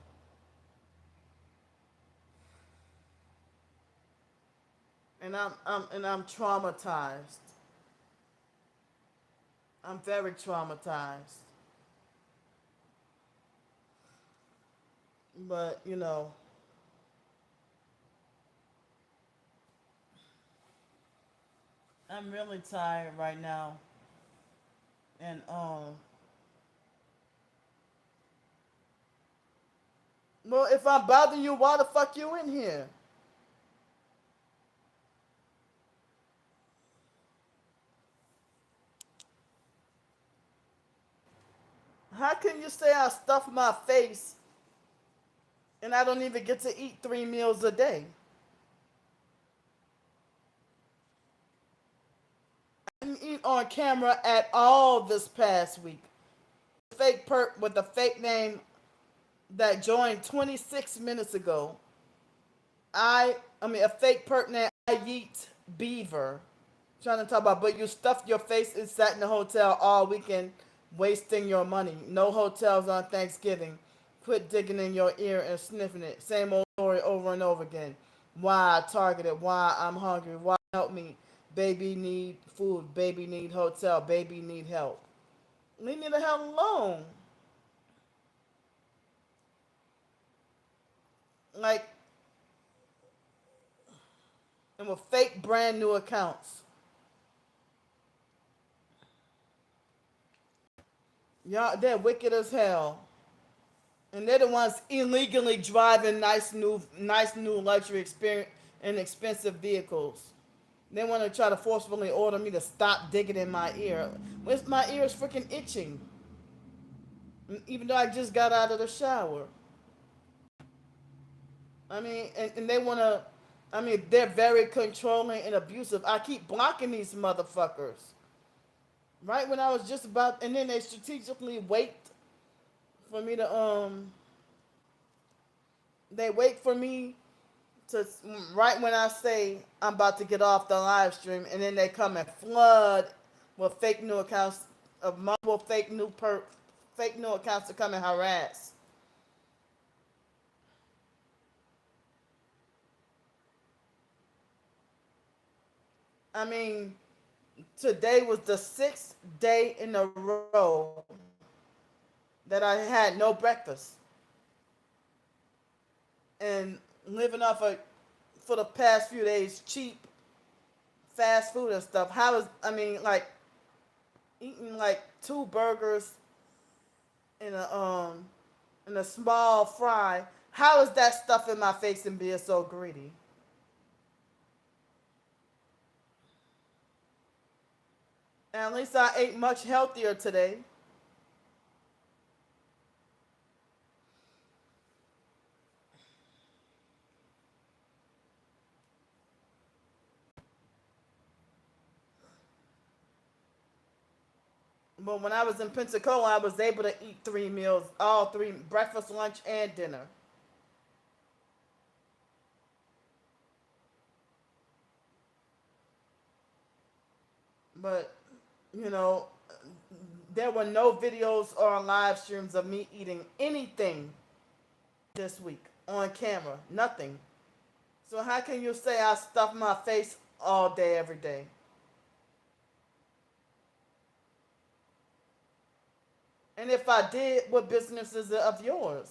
Speaker 1: And I'm traumatized. I'm very traumatized. But I'm really tired right now. And well, if I'm bothering you, why the fuck you in here? How can you say I stuff my face and I don't even get to eat 3 meals a day? I didn't eat on camera at all this past week. Fake perp with a fake name that joined 26 minutes ago. I mean a fake perp named I Yeet Beaver. Trying to talk about, but you stuffed your face and sat in the hotel all weekend, wasting your money. No hotels on Thanksgiving. Quit digging in your ear and sniffing it. Same old story over and over again. Why I targeted? Why I'm hungry? Why help me? Baby need food. Baby need hotel. Baby need help. Leave me the hell alone. Like, and with fake brand new accounts. Y'all, they're wicked as hell. And they're the ones illegally driving nice new luxury experience and expensive vehicles. They want to try to forcefully order me to stop digging in my ear. My ear is freaking itching, even though I just got out of the shower. I mean, and they want to. I mean, they're very controlling and abusive. I keep blocking these motherfuckers. Right when I was just about, and then they strategically wait for me to They wait for me to right when I say I'm about to get off the live stream, and then they come and flood with fake new accounts of multiple fake new accounts to come and harass. I mean, today was the 6th day in a row that I had no breakfast and living off of for the past few days cheap fast food and stuff. How is I mean like eating like 2 burgers in a small fry. How is that stuff in my face and being so greedy? And at least I ate much healthier today. But when I was in Pensacola, I was able to eat 3 meals, all three: breakfast, lunch, and dinner. But you know, there were no videos or live streams of me eating anything this week on camera. Nothing. So how can you say I stuff my face all day, every day? And if I did, what business is it of yours?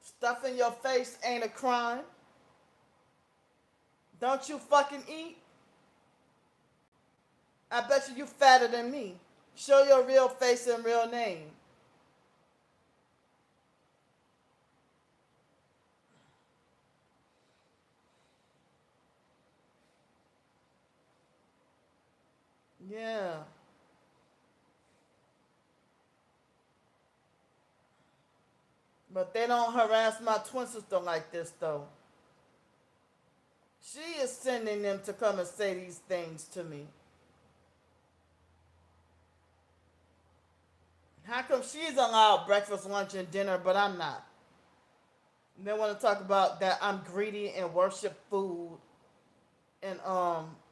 Speaker 1: Stuffing your face ain't a crime. Don't you fucking eat? I bet you fatter than me. Show your real face and real name. Yeah. But they don't harass my twin sister like this, though. She is sending them to come and say these things to me. How come she's allowed breakfast, lunch, and dinner, but I'm not? They want to talk about that I'm greedy and worship food, and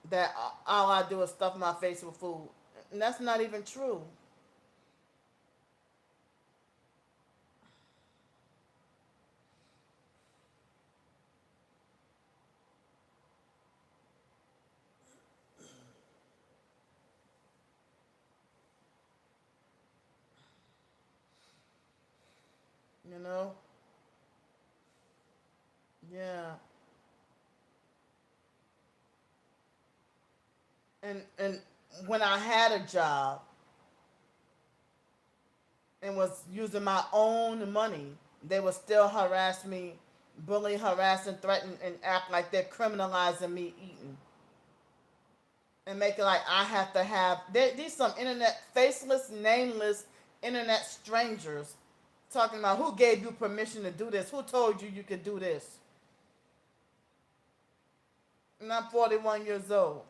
Speaker 1: that all I do is stuff my face with food, and that's not even true. You know? Yeah. And when I had a job and was using my own money, they would still harass me, bully, harass, and threaten, and act like they're criminalizing me eating. And make it like I have to have these some internet faceless, nameless internet strangers talking about who gave you permission to do this, who told you you could do this. And I'm 41 years old.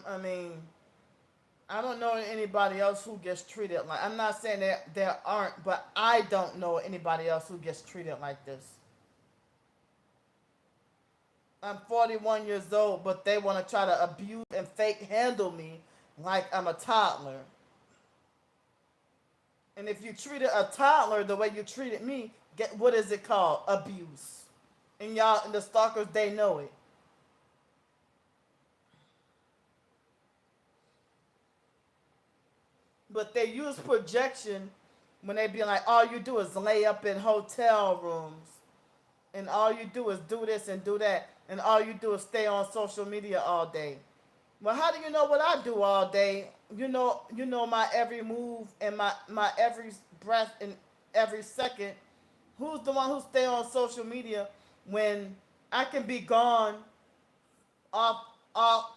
Speaker 1: I mean, I don't know anybody else who gets treated like. I'm not saying that there aren't, but I don't know anybody else who gets treated like this. I'm 41 years old, but they want to try to abuse and fake handle me like I'm a toddler. And if you treated a toddler the way you treated me, get what is it called? Abuse. And y'all, and the stalkers, they know it. But they use projection when they be like, all you do is lay up in hotel rooms, and all you do is do this and do that, and all you do is stay on social media all day. Well, how do you know what I do all day? You know my every move and my every breath and every second. Who's the one who stay on social media when I can be gone off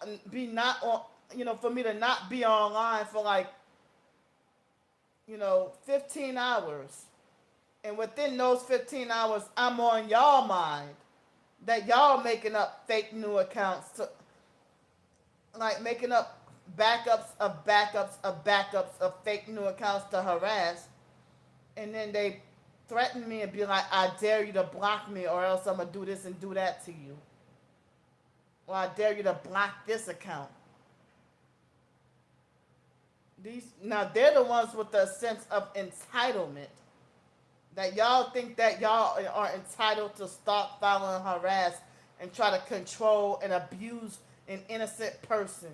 Speaker 1: and be not on, for me to not be online for like, 15 hours. And within those 15 hours, I'm on y'all mind that y'all making up fake new accounts to, like, making up backups of backups of backups of fake new accounts to harass. And then they threaten me and be like, I dare you to block me or else I'm going to do this and do that to you. Or I dare you to block this account. Now they're the ones with the sense of entitlement. That y'all think that y'all are entitled to stalk, follow, and harass and try to control and abuse an innocent person.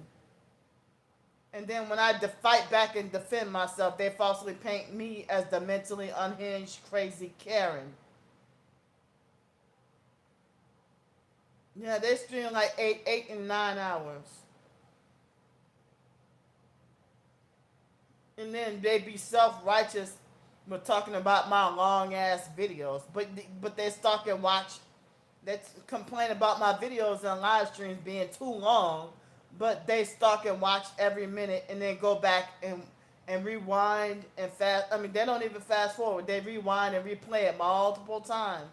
Speaker 1: And then when I fight back and defend myself, they falsely paint me as the mentally unhinged, crazy Karen. Yeah, they stream like 8 and 9 hours. And then they be self-righteous with talking about my long-ass videos. But they stalk and watch. They complain about my videos and live streams being too long. But they stalk and watch every minute and then go back and rewind and fast. I mean, they don't even fast forward. They rewind and replay it multiple times.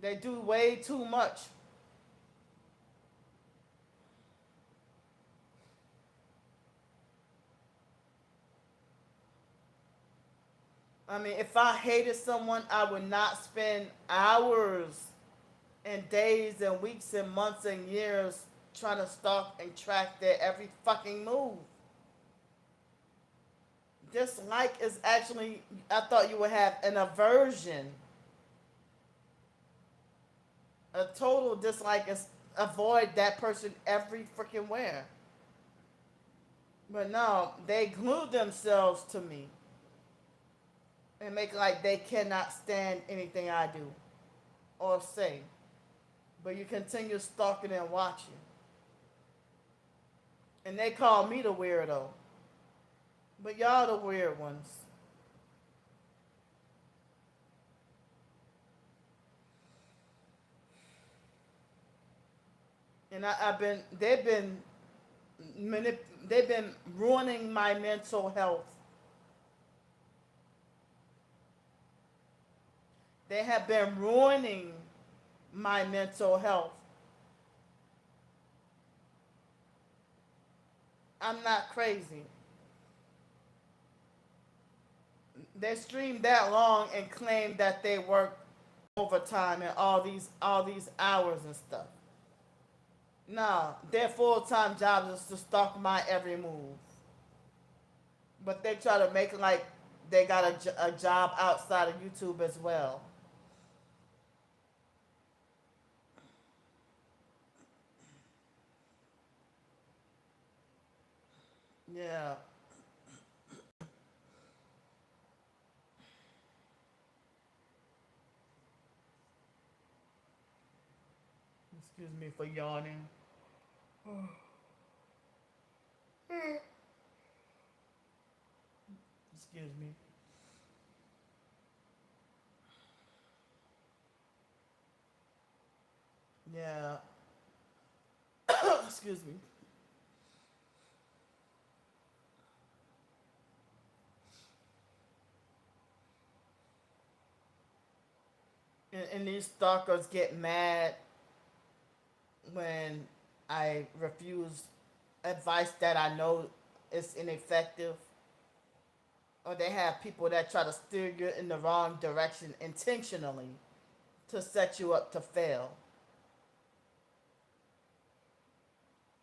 Speaker 1: They do way too much. I mean, if I hated someone, I would not spend hours and days and weeks and months and years trying to stalk and track their every fucking move. Dislike is actually, I thought you would have an aversion. a total dislike and avoid that person every freaking where. But no, they glue themselves to me and make like they cannot stand anything I do or say. But you continue stalking and watching. And they call me the weirdo. But y'all the weird ones. And I've been, they've been ruining my mental health. They have been ruining my mental health. I'm not crazy. They stream that long and claim that they work overtime and all these hours and stuff. No, their full time job is to stalk my every move. But they try to make it like they got a job outside of YouTube as well. Yeah. Excuse me for yawning. Excuse me. Yeah. Excuse me. And these stalkers get mad when I refuse advice that I know is ineffective, or they have people that try to steer you in the wrong direction intentionally to set you up to fail.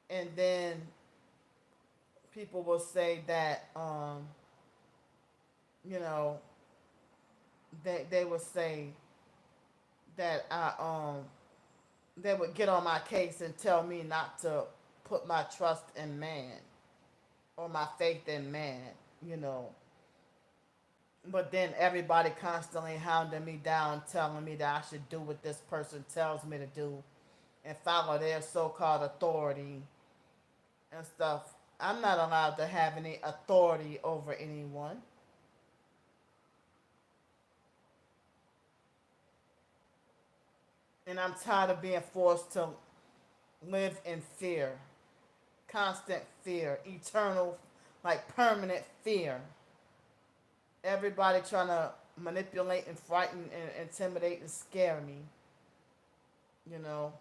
Speaker 1: And then people will say that, you know, they will say that they would get on my case and tell me not to put my trust in man or my faith in man, you know. But then everybody constantly hounding me down, telling me that I should do what this person tells me to do and follow their so called authority and stuff. I'm not allowed to have any authority over anyone. And I'm tired of being forced to live in fear, constant fear, eternal, like permanent fear. Everybody trying to manipulate and frighten and intimidate and scare me, you know.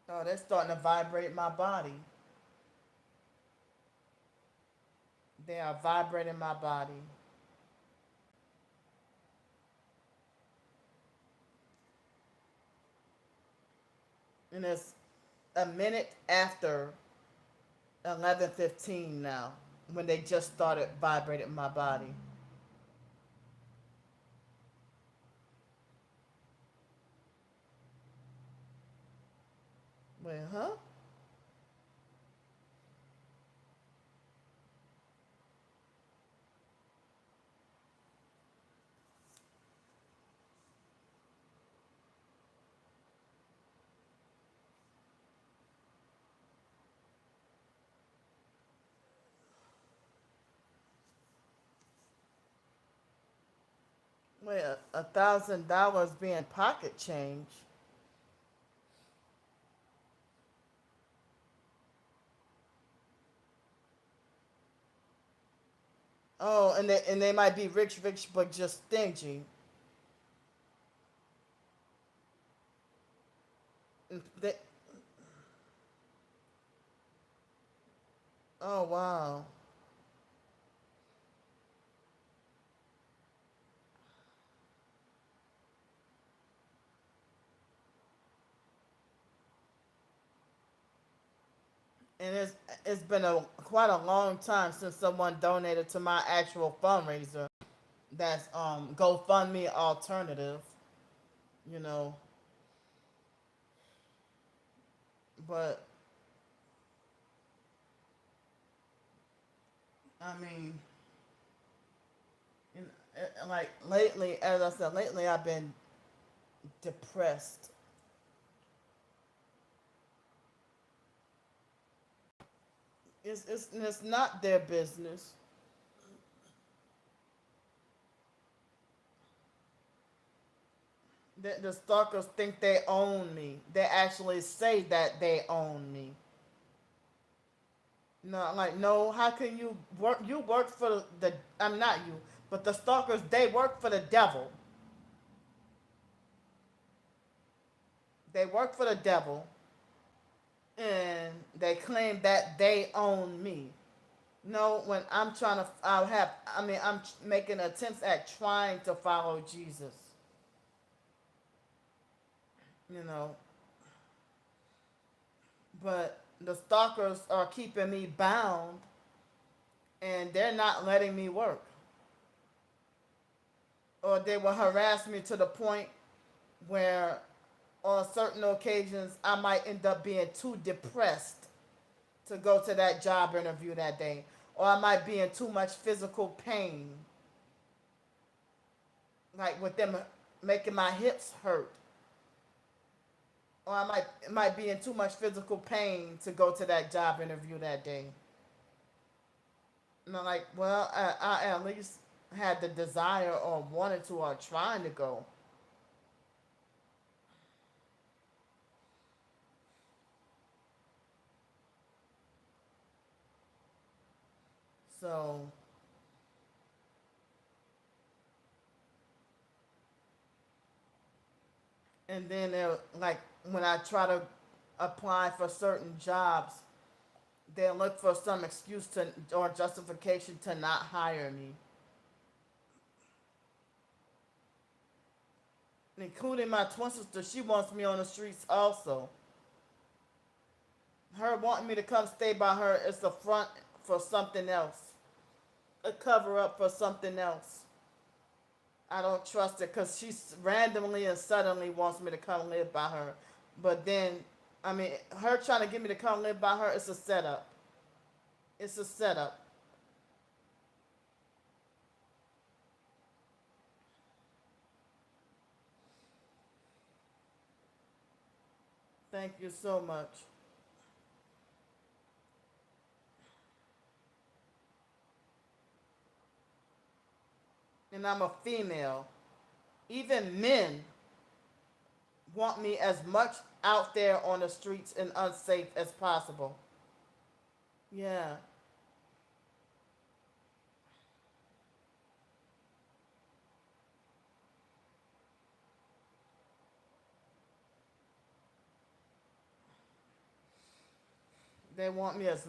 Speaker 1: Oh, they're starting to vibrate my body. They are vibrating my body. And it's a minute after 11:15 now when they just started vibrating my body. Wait, huh? Wait, $1,000 being pocket change. Oh, and they might be rich, rich, but just stingy. They, oh wow. And it's been a quite a long time since someone donated to my actual fundraiser. that's GoFundMe alternative, you know. But I mean, like lately, as I said, lately I've been depressed. It's not their business. The stalkers think they own me. They actually say that they own me. No, I'm like, no, how can you work? You work for I'm not you, but the stalkers, they work for the devil. They work for the devil, and they claim that they own me. No, when I'm trying to, I'm making attempts at trying to follow Jesus, you know, but the stalkers are keeping me bound, and they're not letting me work. Or they will harass me to the point where on certain occasions I might end up being too depressed to go to that job interview that day, or I might be in too much physical pain, like with them making my hips hurt, or I might be in too much physical pain to go to that job interview that day. And I'm like, well, I at least had the desire or wanted to or trying to go. So, and then they're like, when I try to apply for certain jobs, they look for some excuse to or justification to not hire me, including my twin sister. She wants me on the streets also. Her wanting me to come stay by her is a front for something else, a cover up for something else. I don't trust it because she randomly and suddenly wants me to come live by her. But then, I mean, her trying to get me to come live by her is a setup. It's a setup. Thank you so much. And I'm a female. Even men want me as much out there on the streets and unsafe as possible. Yeah. They want me as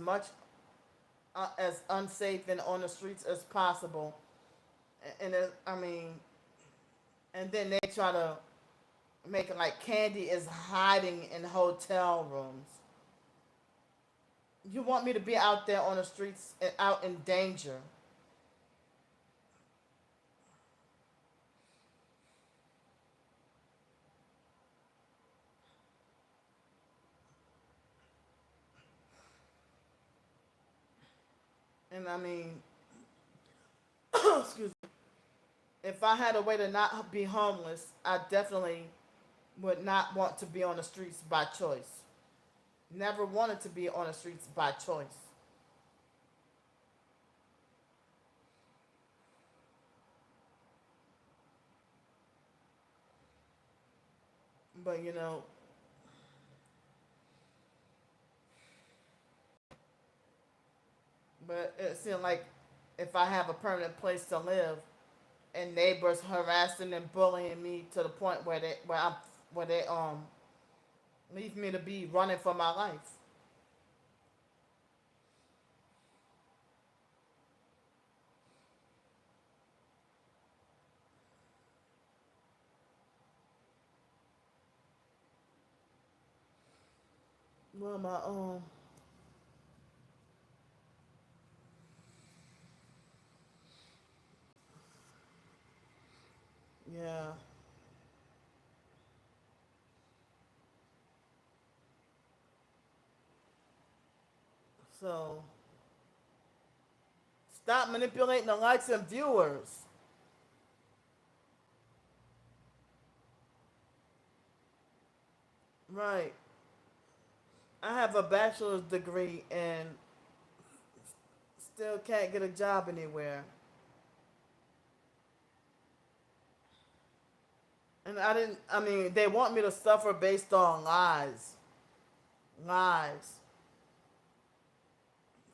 Speaker 1: unsafe and on the streets as possible. And I mean, and then they try to make it like Candy is hiding in hotel rooms. You want me to be out there on the streets and out in danger. And I mean, excuse me, if I had a way to not be homeless, I definitely would not want to be on the streets by choice. Never wanted to be on the streets by choice. But but it seemed like if I have a permanent place to live and neighbors harassing and bullying me to the point where they leave me to be running for my life. Well, Yeah. So stop manipulating the likes and viewers. Right. I have a bachelor's degree and still can't get a job anywhere. And I didn't, I mean, they want me to suffer based on lies. Lies.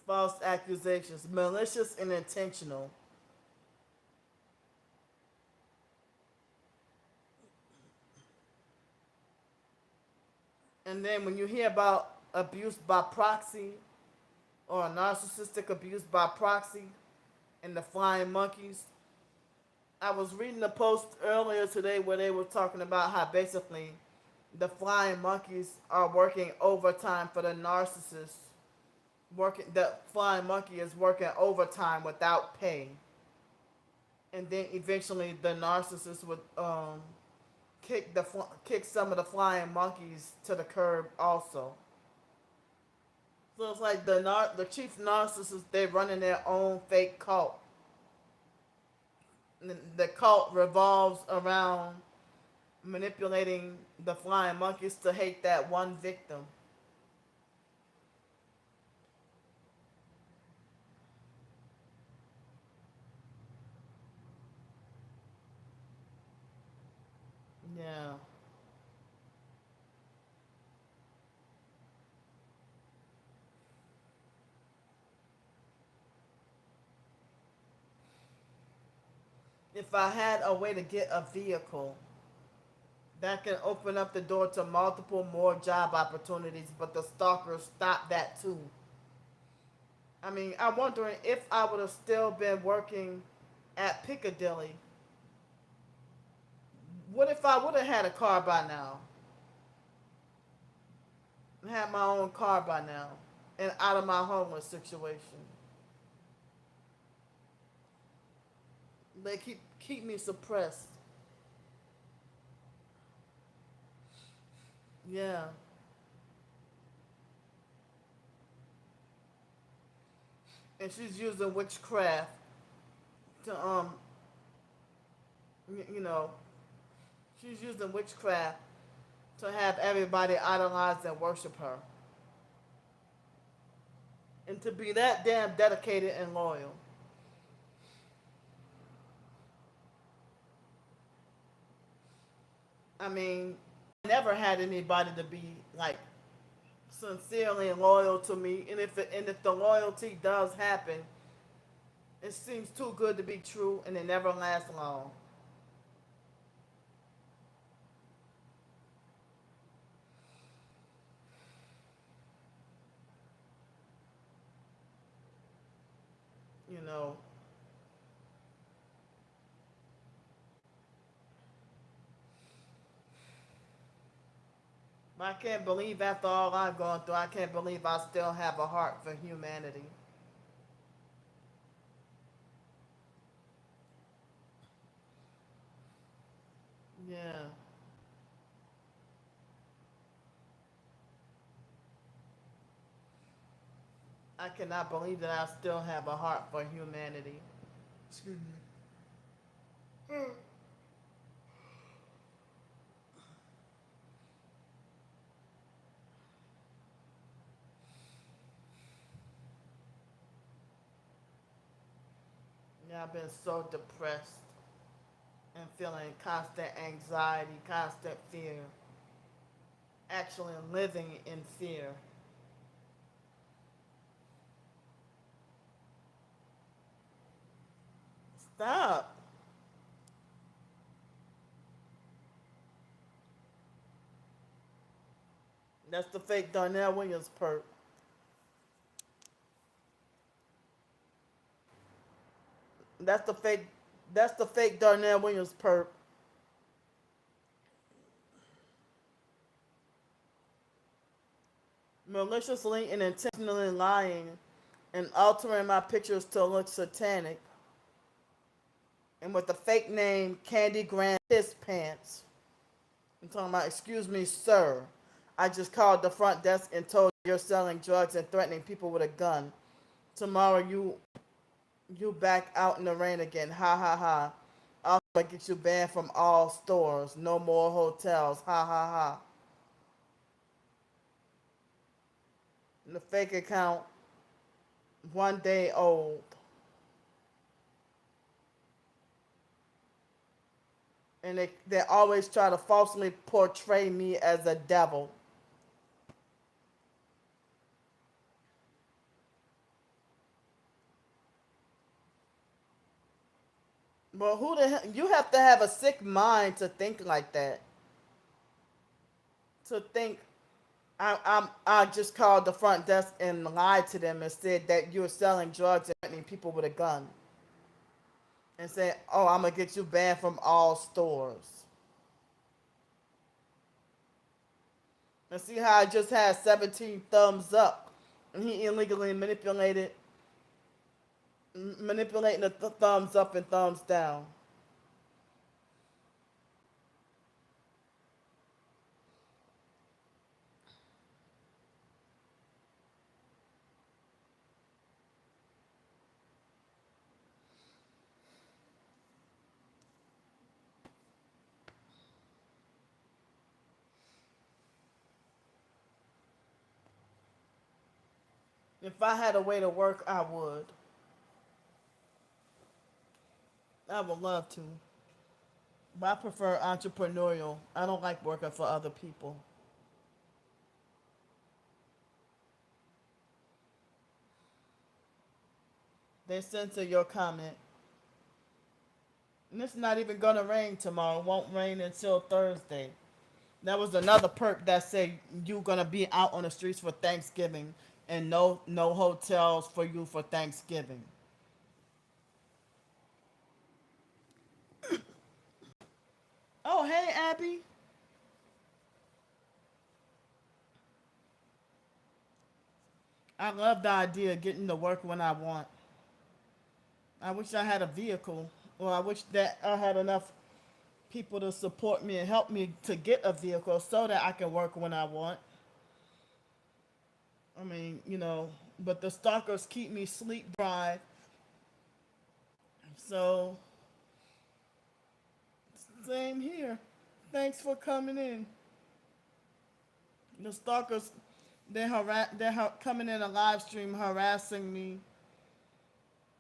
Speaker 1: False accusations. Malicious and intentional. And then when you hear about abuse by proxy or narcissistic abuse by proxy and the flying monkeys, I was reading a post earlier today where they were talking about how basically the flying monkeys are working overtime for the narcissist. Working, the flying monkey is working overtime without pay, and then eventually the narcissist would kick some of the flying monkeys to the curb also. So it's like the chief narcissists, they running their own fake cult. The cult revolves around manipulating the flying monkeys to hate that one victim. Yeah. If I had a way to get a vehicle that can open up the door to multiple more job opportunities, but the stalkers stop that too. I mean, I'm wondering if I would have still been working at Piccadilly. What if I would have had a car by now? Had my own car by now and out of my homeless situation. They keep me suppressed. Yeah. And she's using witchcraft to you know, she's using witchcraft to have everybody idolize and worship her. And to be that damn dedicated and loyal. I mean, never had anybody to be like sincerely loyal to me, and if the loyalty does happen, it seems too good to be true, and it never lasts long. You know, I can't believe after all I've gone through, I can't believe I still have a heart for humanity. Yeah, I cannot believe that I still have a heart for humanity. Excuse me. Yeah, I've been so depressed and feeling constant anxiety, constant fear, actually living in fear. Stop. That's the fake Darnell Williams perk. That's the fake. That's the fake Darnell Williams perp. Maliciously and intentionally lying and altering my pictures to look satanic. and with the fake name Candy Graham Piss Pants. I'm talking about, excuse me, sir. I just called the front desk and told you you're selling drugs and threatening people with a gun. Tomorrow you back out in the rain again. Ha ha ha. I'll get you banned from all stores. No more hotels. Ha ha ha. And the fake account, 1 day old. And they always try to falsely portray me as a devil. But who the hell? You have to have a sick mind to think like that. To think I just called the front desk and lied to them and said that you're selling drugs and threatening people with a gun. And say, oh, I'm gonna get you banned from all stores. And see how I just had 17 thumbs up, and he illegally manipulating the thumbs up and thumbs down. If I had a way to work, I would. I would love to. But I prefer entrepreneurial. I don't like working for other people. They censor your comment. And it's not even gonna rain tomorrow. It won't rain until Thursday. That was another perk that said you gonna be out on the streets for Thanksgiving and no hotels for you for Thanksgiving. Oh hey Abby. I love the idea of getting to work when I want. I wish I had a vehicle. Or I wish that I had enough people to support me and help me to get a vehicle so that I can work when I want. I mean, but the stalkers keep me sleep deprived. So, same here. Thanks for coming in. The stalkers, they're coming in a live stream harassing me.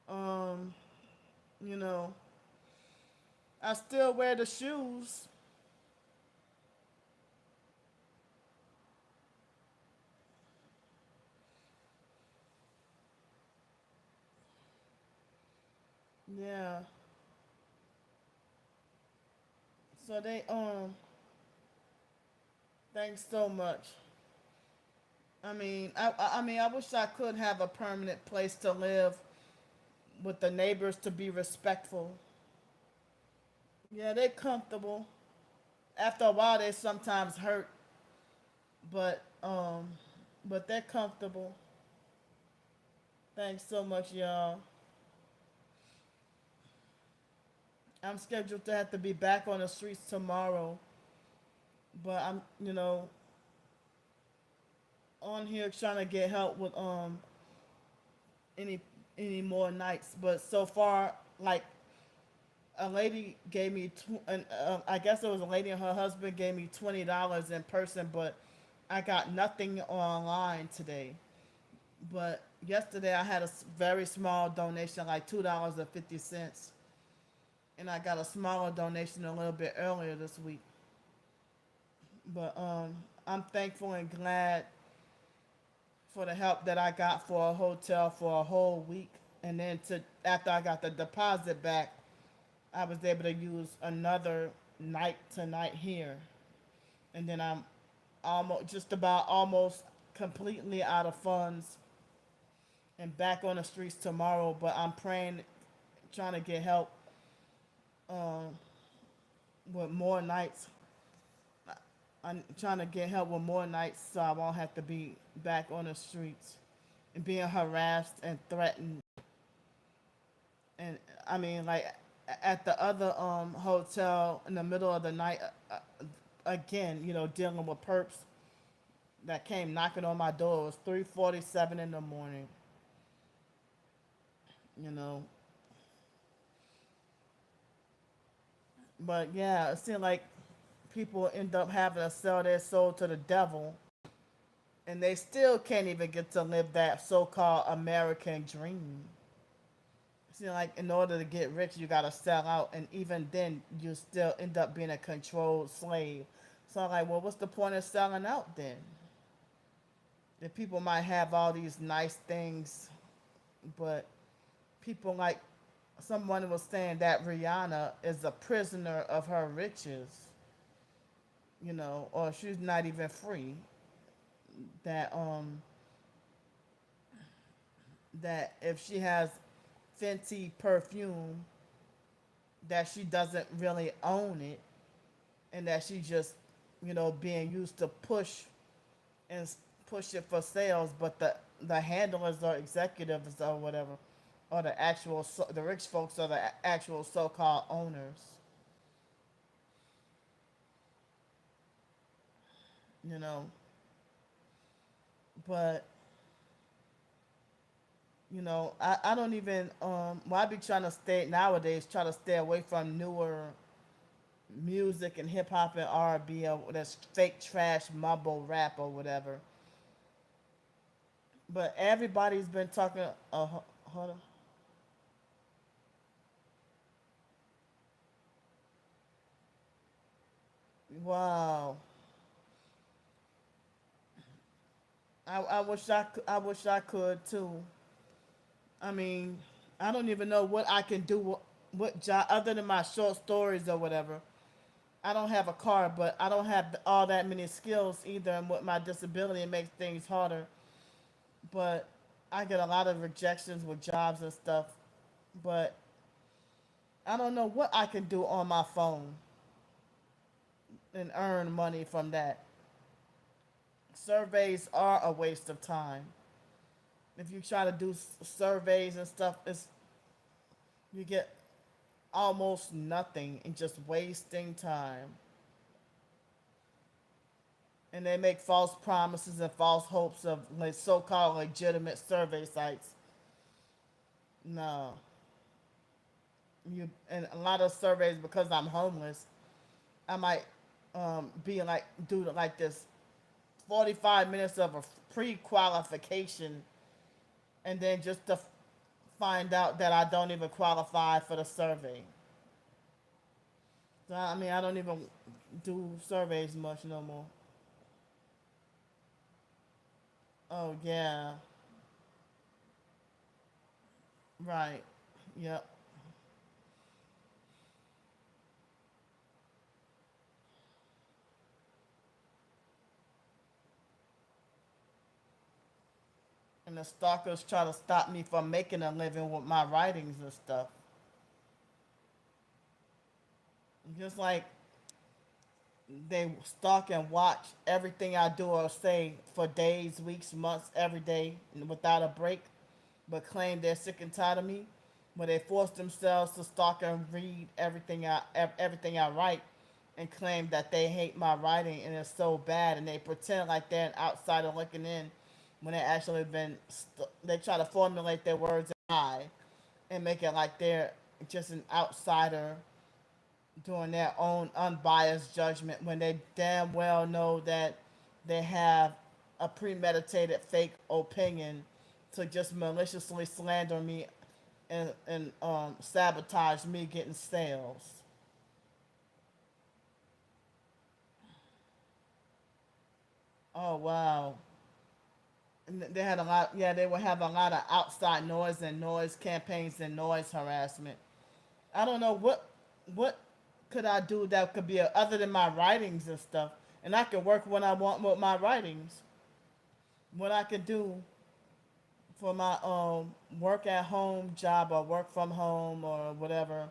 Speaker 1: Um, you know, I still wear the shoes. Yeah. So thanks so much. I wish I could have a permanent place to live with the neighbors to be respectful. Yeah, they're comfortable. After a while, they sometimes hurt, but they're comfortable. Thanks so much, y'all. I'm scheduled to have to be back on the streets tomorrow, but I'm on here trying to get help with any any more nights. But so far, like a lady gave me, I guess it was a lady and her husband gave me $20 in person, but I got nothing online today. But yesterday I had a very small donation, like $2.50, and I got a smaller donation a little bit earlier this week. But I'm thankful and glad for the help that I got for a hotel for a whole week, and then to after I got the deposit back, I was able to use another night tonight here, and then I'm almost completely out of funds and back on the streets tomorrow. But I'm praying, trying to get help um, with more nights. I'm trying to get help with more nights so I won't have to be back on the streets and being harassed and threatened. And I mean, like, at the other hotel in the middle of the night, again, dealing with perps that came knocking on my door. It was 3:47 in the morning. You know, but yeah, it seemed like people end up having to sell their soul to the devil, and they still can't even get to live that so-called American dream. It seems like in order to get rich, you gotta sell out, and even then, you still end up being a controlled slave. So I'm like, well, what's the point of selling out then? The people might have all these nice things, but people like someone was saying that Rihanna is a prisoner of her riches, or she's not even free. That that if she has Fenty perfume, that she doesn't really own it, and that she just being used to and push it for sales, but the handlers or executives or whatever, or the rich folks are the actual so-called owners. You know, but I don't even well, I be trying to stay nowadays, try to stay away from newer music and hip hop and R&B or that's fake trash mumble rap or whatever. But everybody's been talking. Hold on. Wow. I wish I wish I could too. I mean, I don't even know what I can do. What job other than my short stories or whatever. I don't have a car, but I don't have all that many skills either. And with my disability, it makes things harder. But I get a lot of rejections with jobs and stuff. But I don't know what I can do on my phone and earn money from that. Surveys are a waste of time. If you try to do surveys and stuff, you get almost nothing and just wasting time. And they make false promises and false hopes of like so-called legitimate survey sites. No, you and a lot of surveys because I'm homeless. I might be like do like this 45 minutes of a pre-qualification, and then just to find out that I don't even qualify for the survey. So I mean, I don't even do surveys much no more. Oh yeah, right. Yep. And the stalkers try to stop me from making a living with my writings and stuff. Just like they stalk and watch everything I do or say for days, weeks, months, every day, without a break, but claim they're sick and tired of me. But they force themselves to stalk and read everything I write, and claim that they hate my writing and it's so bad, and they pretend like they're an outsider looking in, when they actually they try to formulate their words and lie, and make it like they're just an outsider doing their own unbiased judgment when they damn well know that they have a premeditated fake opinion to just maliciously slander me and sabotage me getting sales. Oh wow. And they had a lot, yeah, they would have a lot of outside noise and noise campaigns and noise harassment. I don't know what could I do that could be other than my writings and stuff, and I can work when I want with my writings. What I could do for my work at home job or work from home or whatever,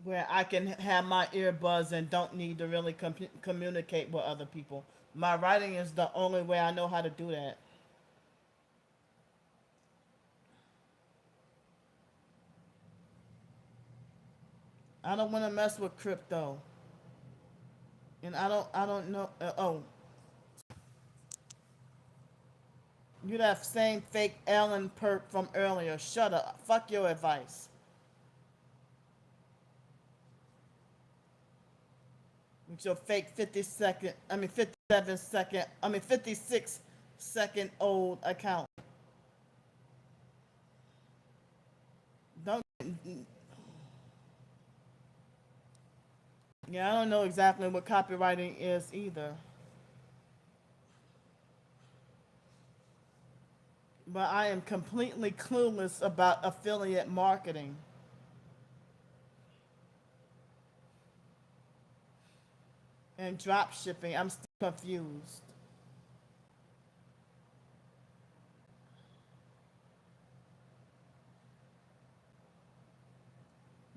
Speaker 1: where I can have my earbuds and don't need to really communicate with other people. My writing is the only way I know how to do that. I don't want to mess with crypto, and I don't know. Oh, you that same fake Ellen perp from earlier. Shut up. Fuck your advice. With your fake 50-second, I mean 57-second, I mean 56-second old account. Don't. Yeah, I don't know exactly what copywriting is either. But I am completely clueless about affiliate marketing and drop shipping. I'm still confused.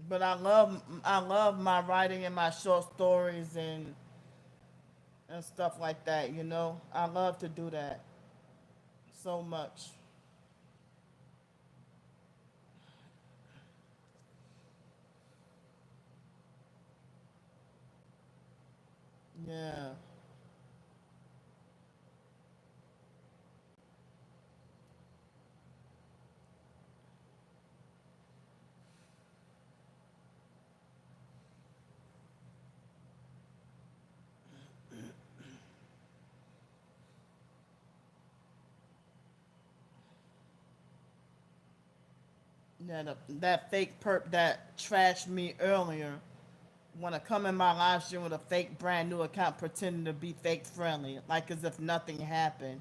Speaker 1: But I love my writing and my short stories and stuff like that, you know? I love to do that so much. Yeah. Yeah, that fake perp that trashed me earlier want to come in my live stream with a fake brand new account pretending to be fake friendly, like as if nothing happened.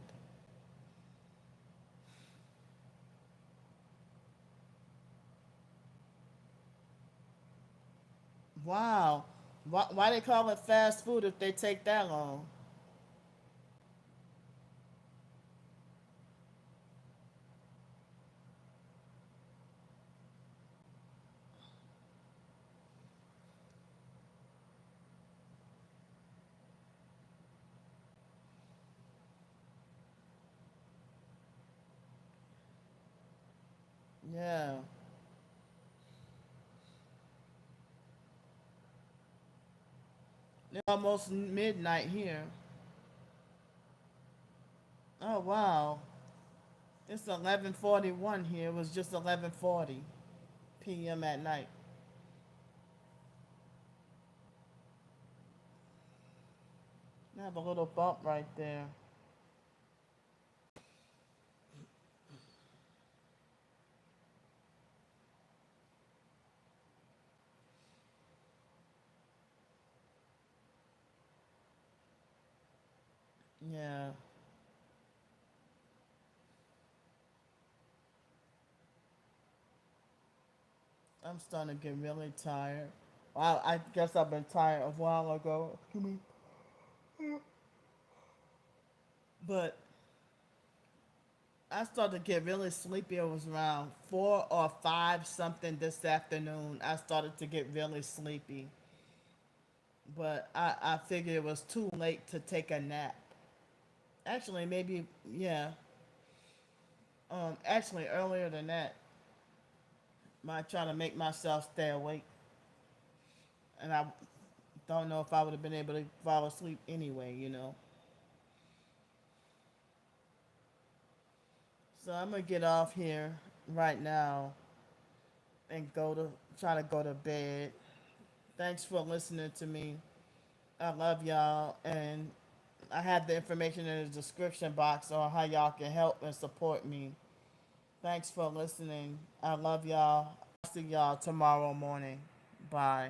Speaker 1: Wow. Why they call it fast food if they take that long? Yeah. It's almost midnight here. Oh wow. It's 11:41 here. It was just 11:40 p.m. at night. I have a little bump right there. Yeah. I'm starting to get really tired. Well, I guess I've been tired a while ago. But I started to get really sleepy. It was around 4 or 5 something this afternoon. I started to get really sleepy. But I figured it was too late to take a nap. Actually, maybe, yeah. Actually, earlier than that, I tried to make myself stay awake. And I don't know if I would have been able to fall asleep anyway, you know. So I'm going to get off here right now and go to try to go to bed. Thanks for listening to me. I love y'all, and I have the information in the description box on how y'all can help and support me. Thanks for listening. I love y'all. I'll see y'all tomorrow morning. Bye.